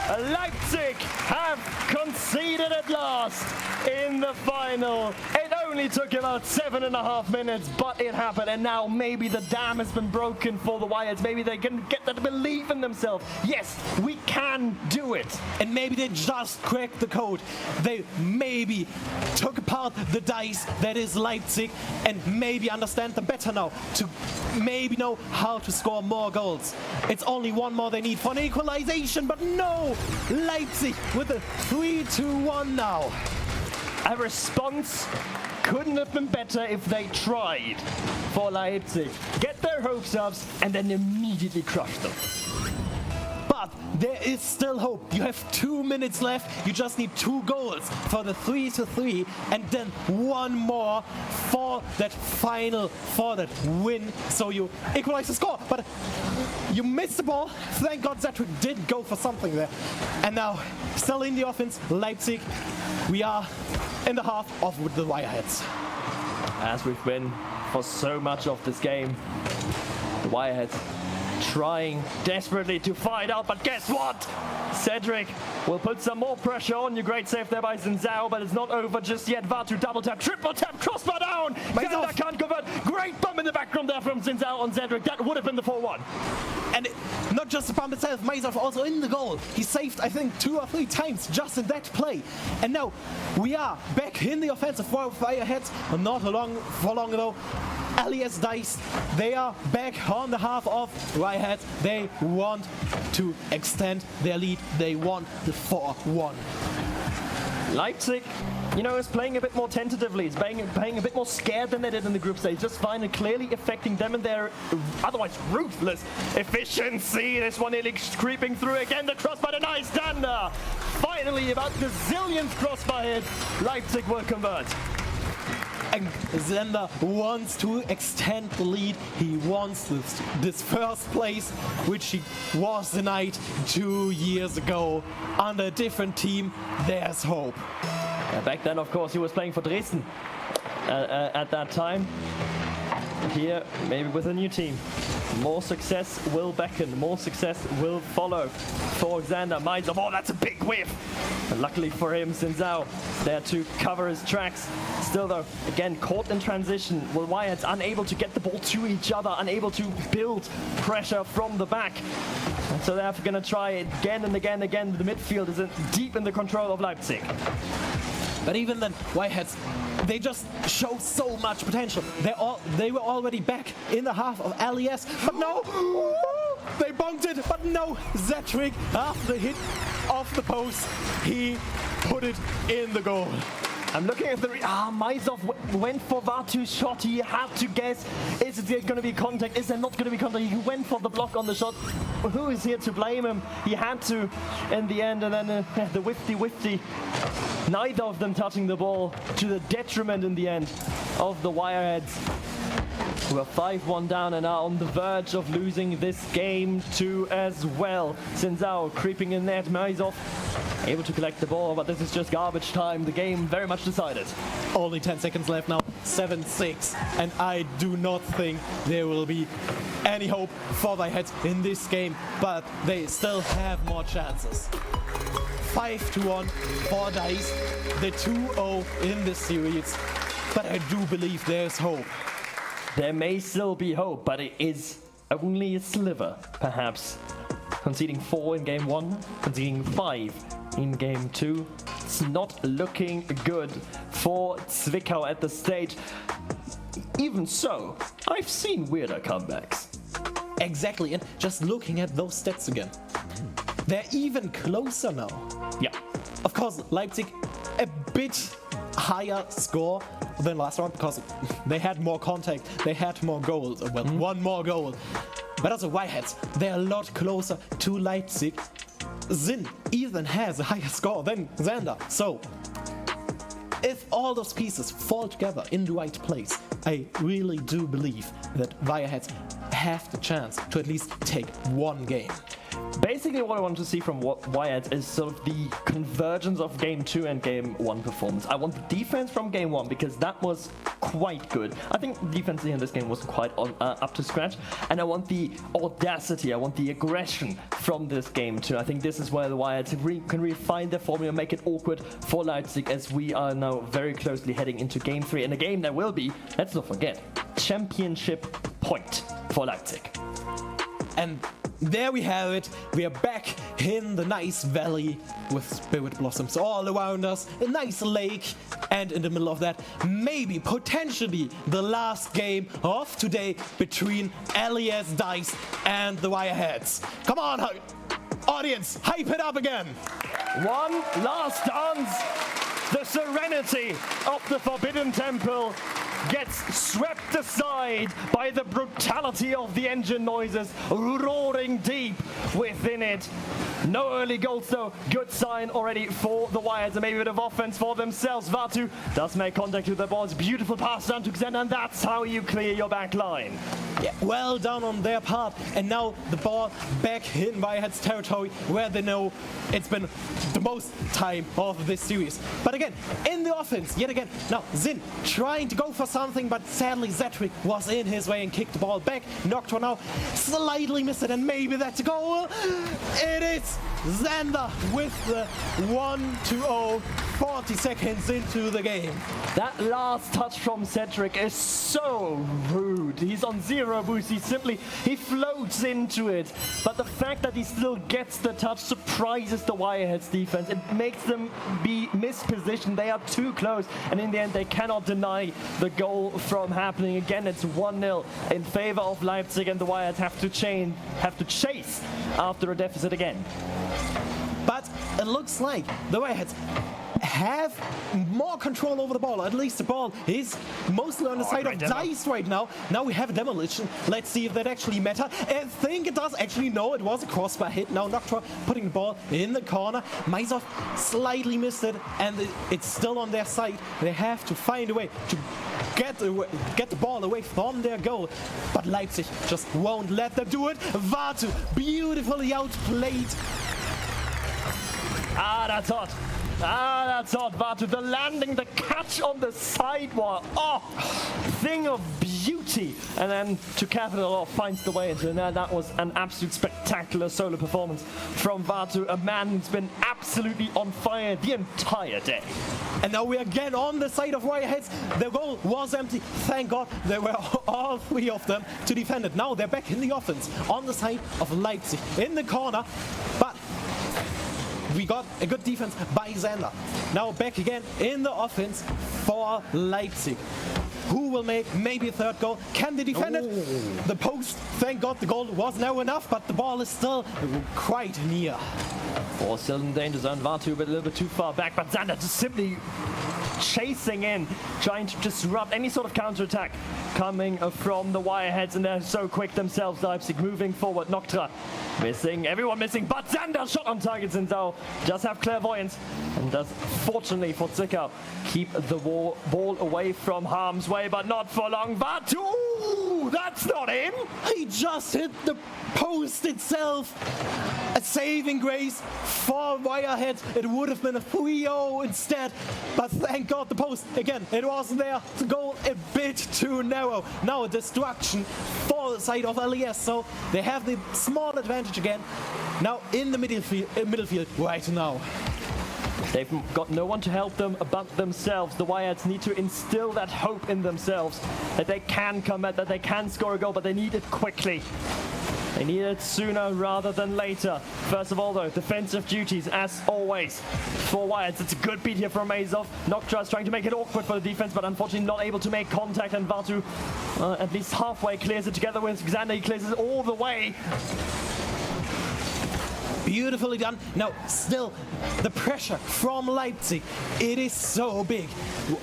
Speaker 3: Leipzig have conceded at last in the final. It only took about 7.5 minutes, but it happened, and now maybe the dam has been broken for the WireHeadZ. Maybe they can get that belief in themselves. Yes, we can do it.
Speaker 4: And maybe they just cracked the code. They maybe took apart the dice that is Leipzig and maybe understand them better now, to maybe know how to score more goals. It's only 1 more they need for an equalization, but no! Leipzig with a 3-2-1 now.
Speaker 3: A response couldn't have been better if they tried for Leipzig. Get their hopes up and then immediately crush them.
Speaker 4: But there is still hope. You have 2 minutes left. You just need 2 goals for the 3-3 and then one more for that win. So you equalize the score. But you missed the ball. Thank God Zetrick did go for something there. And now, still in the offense, Leipzig. We are in the half of the WireHeadZ.
Speaker 3: As we've been for so much of this game, the WireHeadZ trying desperately to fight out, but guess what? Cedric will put some more pressure on you. Great save there by Zinzao, but it's not over just yet. Vatu double tap, triple tap, crossbar down. Zander can't convert. Great bump in the background there from Zinzao on Cedric. That would have been the 4-1.
Speaker 4: And not just the bump itself, Maizov also in the goal. He saved, I think, 2 or 3 times just in that play. And now we are back in the offensive for WireHeadZ. Not for long though. LES Dice, they are back on the half of WireHeadZ. They want to extend their lead. They want the 4-1.
Speaker 3: Leipzig, is playing a bit more tentatively. It's playing a bit more scared than they did in the group stage. Just finally clearly affecting them and their otherwise ruthless efficiency. This one nearly creeping through again. The crossbar, a nice Zander. Finally, about the zillionth crossbar hit, Leipzig will convert.
Speaker 4: And Zander wants to extend the lead. He wants this first place, which he was denied 2 years ago. Under a different team, there's hope.
Speaker 3: Back then, of course, he was playing for Dresden at that time. Here, maybe with a new team. More success will beckon, more success will follow for Zander. Maizov, oh, that's a big whiff. And luckily for him, Zinzao there to cover his tracks. Still though, again, caught in transition. Well, WireHeadZ unable to get the ball to each other, unable to build pressure from the back. And so they're going to try it again and again and again. The midfield is deep in the control of Leipzig.
Speaker 4: But even then, WireHeadZ, they just show so much potential. They were already back in the half of LES, but no, they bumped it, but no, Zetrick, after the hit off the post, he put it in the goal.
Speaker 3: I'm looking at the Maizov went for Vatu's shot. He had to guess, is there going to be contact? Is there not going to be contact? He went for the block on the shot. Who is here to blame him? He had to in the end, and then the whifty. Neither of them touching the ball, to the detriment in the end of the WireHeadZ, who are 5-1 down and are on the verge of losing this game too as well. Zinzao creeping in there, Maizov able to collect the ball, but this is just garbage time. The game very much decided.
Speaker 4: Only 10 seconds left now, 7-6, and I do not think there will be any hope for WireHeadZ in this game, but they still have more chances. 5-1 for DICE, the 2-0 in this series, but I do believe there's hope.
Speaker 3: There may still be hope, but it is only a sliver, perhaps. Conceding 4 in game 1, conceding 5 in game 2. It's not looking good for Zwickau at the stage. Even so, I've seen weirder comebacks.
Speaker 4: Exactly, and just looking at those stats again, they're even closer now.
Speaker 3: Yeah.
Speaker 4: Of course, Leipzig, a bit higher score than last round because they had more contact, they had more goals, well, one more goal. But also WireHeadZ, they're a lot closer to Leipzig. Zin even has a higher score than Zander. So, if all those pieces fall together in the right place, I really do believe that WireHeadZ have the chance to at least take one game.
Speaker 3: Basically, what I want to see from WireHeadZ is sort of the convergence of Game 2 and Game 1 performance. I want the defense from Game 1 because that was quite good. I think the defense in this game wasn't quite up to scratch. And I want the audacity, I want the aggression from this Game 2. I think this is where the WireHeadZ can really find their formula, make it awkward for Leipzig as we are now very closely heading into Game 3. And a game that will be, let's not forget, championship point for Leipzig.
Speaker 4: And there we have it. We are back in the nice valley with spirit blossoms all around us, a nice lake, and in the middle of that, maybe, potentially, the last game of today between LES DICE and the WireHeadZ. Come on, audience, hype it up again.
Speaker 3: One last dance The serenity of the Forbidden Temple gets swept aside by the brutality of the engine noises roaring deep within it. No early goals though, good sign already for the WireHeadZ, and maybe a bit of offense for themselves. Vatu does make contact with the ball, it's a beautiful pass down to Xander, and that's how you clear your back line.
Speaker 4: Yeah, well done on their part, and now the ball back in WireHeadZ territory where they know it's been the most time of this series. But again, in the offense, yet again, now Zin trying to go for something, but sadly Zetric was in his way and kicked the ball back. Noctua now slightly missed it, and maybe that's a goal. It is Xander with the 1-0, 40 seconds into the game.
Speaker 3: That last touch from Cedric is so rude. He's on zero boost. He floats into it. But the fact that he still gets the touch surprises the WireHeadZ defense. It makes them be mispositioned. They are too close. And in the end, they cannot deny the goal from happening. Again, it's 1-0 in favor of Leipzig, and the WireHeadZ have to chase after a deficit again.
Speaker 4: But it looks like the WireHeadZ have more control over the ball. At least the ball is mostly on the side of Dice right now. Now we have a demolition. Let's see if that actually matters. I think it does. Actually, no, it was a crossbar hit. Now Noctua putting the ball in the corner. Maizov slightly missed it, and it's still on their side. They have to find a way to get the ball away from their goal. But Leipzig just won't let them do it. Vatu beautifully outplayed.
Speaker 3: That's hot. That's hot, Vatu. The landing, the catch on the sidewall. Oh, thing of beauty. And then to cap it all off, finds the way into it. And that was an absolute spectacular solo performance from Vatu, a man who's been absolutely on fire the entire day.
Speaker 4: And now we're again on the side of WireHeadZ. The goal was empty. Thank God there were all three of them to defend it. Now they're back in the offense on the side of Leipzig in the corner. But we got a good defense by Xander. Now back again in the offense for Leipzig. Who will make maybe a third goal? Can they defend it? The post, thank God the goal was now enough, but the ball is still quite near.
Speaker 3: Ball still in danger zone. Vatu a little bit too far back, but Xander just simply chasing in, trying to disrupt any sort of counter-attack coming from the WireHeadZ, and they're so quick themselves. Leipzig moving forward. Noctra missing, everyone missing, but Xander shot on target. Zindao just have clairvoyance and does, fortunately for Zwickau, keep the ball away from harm's way, but not for long. Vatu, that's not him.
Speaker 4: He just hit the post itself. A saving grace for WireHeadZ. It would have been a 3-0 instead, but thank God the post, again, it wasn't there. The goal a bit too narrow. Now a destruction for the side of LES, so they have the small advantage again. Now in the midfield right now.
Speaker 3: They've got no one to help them but themselves. The WireHeadZ need to instill that hope in themselves, that they can come back, that they can score a goal, but they need it quickly. They need it sooner rather than later. First of all, though, defensive duties, as always, for WireHeadZ. It's a good beat here from Azov. Noctra is trying to make it awkward for the defense, but unfortunately not able to make contact, and Vatu at least halfway clears it together with Xander. He clears it all the way.
Speaker 4: Beautifully done. Now, still, the pressure from Leipzig, it is so big.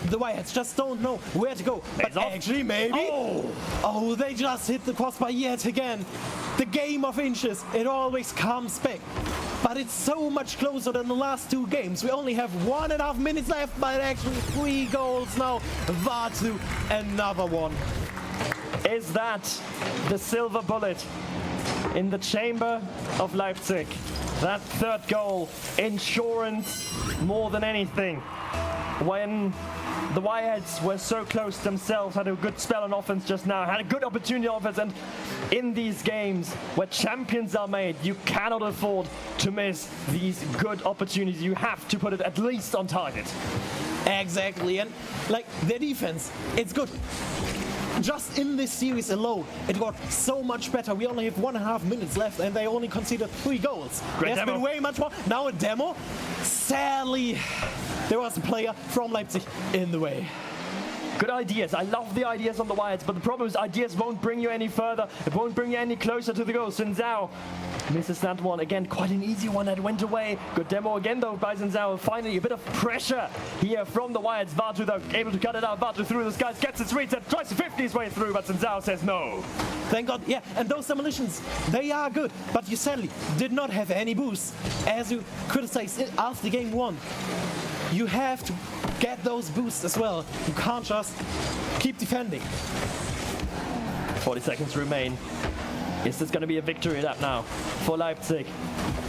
Speaker 4: The WireHeadZ just don't know where to go. But actually, maybe. Oh, they just hit the crossbar yet again. The game of inches, it always comes back. But it's so much closer than the last two games. We only have 1.5 minutes left, but actually 3 goals now. Vatu, another one.
Speaker 3: Is that the silver bullet in the chamber of Leipzig? That third goal, insurance more than anything. When the WireHeadZ were so close themselves, had a good spell on offense just now, had a good opportunity on offense, and in these games where champions are made, you cannot afford to miss these good opportunities. You have to put it at least on target.
Speaker 4: Exactly, and like their defense, it's good. Just in this series alone, it got so much better. We only have 1.5 minutes left, and they only conceded 3 goals. There's been way much more. Now a demo. Sadly, there was a player from Leipzig in the way.
Speaker 3: Good ideas. I love the ideas on the WireHeadZ, but the problem is ideas won't bring you any further. It won't bring you any closer to the goal. Zhao misses that one. Again, quite an easy one that went away. Good demo again, though, by Zhao. Finally, a bit of pressure here from the WireHeadZ. Vatu, though, able to cut it out. Vatu through the skies, gets its reset, tries to 50 his way through, but Zhao says no.
Speaker 4: Thank God, yeah, and those demolitions, they are good, but you sadly did not have any boosts. As you criticized it after game 1, you have to get those boosts as well. You can't just keep defending.
Speaker 3: 40 seconds remain. Is this going to be a victory lap now for Leipzig?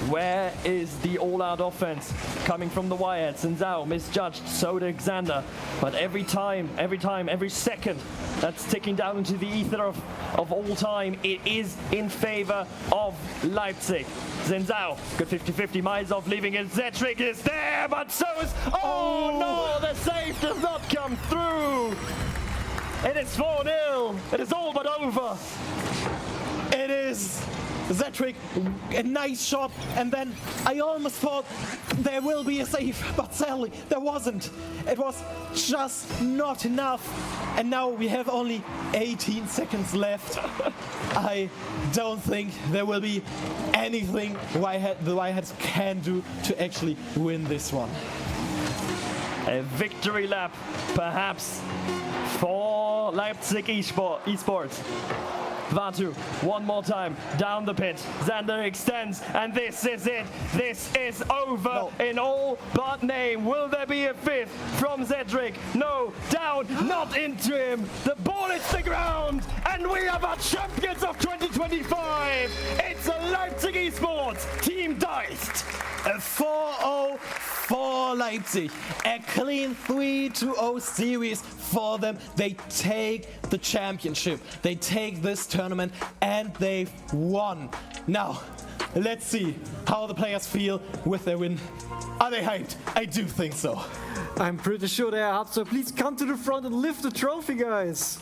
Speaker 3: Where is the all-out offense coming from the WireHeadZ? Zhao misjudged, so did Xander. But every second that's ticking down into the ether of all time, it is in favor of Leipzig. Zhao, good 50-50, Maizov leaving it. Zetrick is there, but so is... Oh no, the save does not come through. It is 4-0. It is all but over.
Speaker 4: It is Zetrick, a nice shot, and then I almost thought there will be a save, but sadly there wasn't. It was just not enough, and now we have only 18 seconds left. I don't think there will be anything the WireHeadZ can do to actually win this one.
Speaker 3: A victory lap, perhaps, for Leipzig eSports. Vatu, one more time, down the pit. Xander extends, and this is it. This is over in all but name. Will there be a fifth from Zetrick? No, down, not into him. The ball hits the ground, and we are the champions of 2025. It's a Leipzig eSports, Team Deist.
Speaker 4: A 4-0 for Leipzig. A clean 3-0 series for them. They take the championship. They take this tournament and they've won. Now, let's see how the players feel with their win. Are they hyped? I do think so.
Speaker 2: I'm pretty sure they are, so please come to the front and lift the trophy, guys.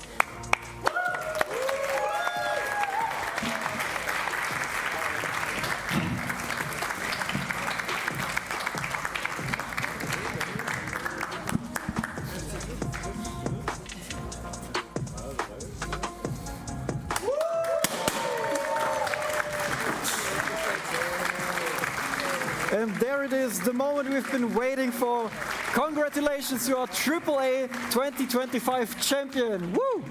Speaker 2: And there it is, the moment we've been waiting for. Congratulations, you are AAA 2025 champion. Woo!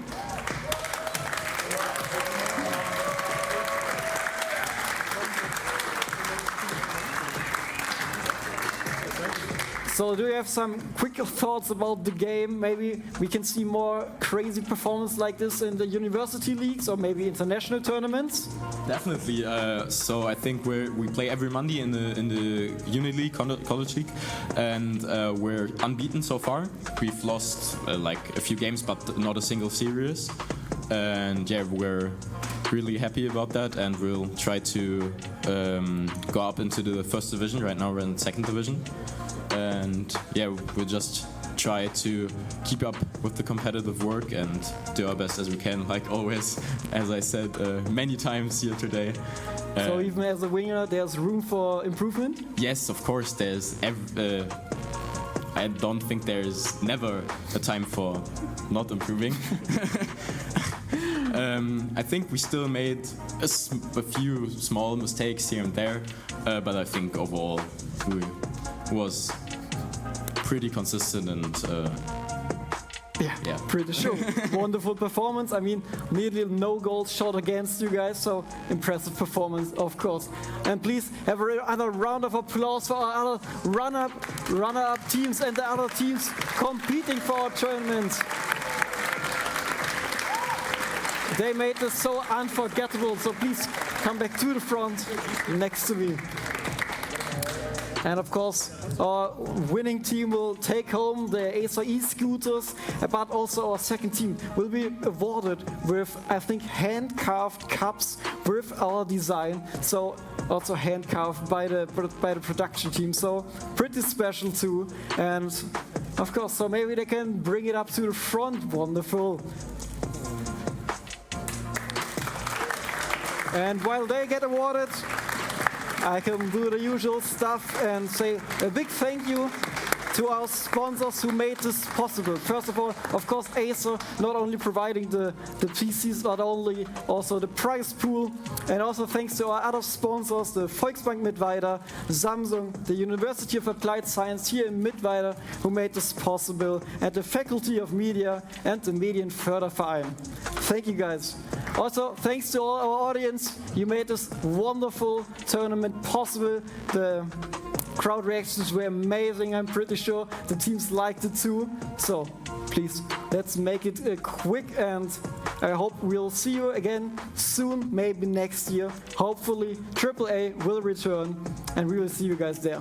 Speaker 2: So do you have some quick thoughts about the game? Maybe we can see more crazy performance like this in the university leagues or maybe international tournaments?
Speaker 10: Definitely. So I think we play every Monday in the Uni League, College League, and we're unbeaten so far. We've lost like a few games, but not a single series. And yeah, we're really happy about that, and we'll try to go up into the first division. Right now we're in the second division. And yeah, we'll just try to keep up with the competitive work and do our best as we can, like always, as I said many times here today.
Speaker 2: So even as a winger, there's room for improvement?
Speaker 10: Yes, of course, there's... I don't think there's never a time for not improving. I think we still made a few small mistakes here and there, but I think overall we was pretty consistent and
Speaker 2: yeah, pretty sure. Wonderful performance. I mean, nearly no goals shot against you guys, so impressive performance, of course. And please have another round of applause for our other runner-up teams and the other teams competing for our tournament. They made this so unforgettable, so please come back to the front next to me. And of course, our winning team will take home the Acer e-scooters, but also our second team will be awarded with, I think, hand-carved cups with our design. So also hand-carved by the production team. So pretty special too. And of course, so maybe they can bring it up to the front. Wonderful. And while they get awarded, I can do the usual stuff and say a big thank you to our sponsors who made this possible. First of all, of course, Acer, not only providing the PCs, but also the prize pool. And also thanks to our other sponsors, the Volksbank Mittweida, Samsung, the University of Applied Science here in Mittweida, who made this possible, and the Faculty of Media and the Medienförderverein. Thank you guys. Also, thanks to all our audience, you made this wonderful tournament possible. The crowd reactions were amazing, I'm pretty sure. The teams liked it too. So, please, let's make it quick, and I hope we'll see you again soon, maybe next year. Hopefully, AAA will return, and we will see you guys there.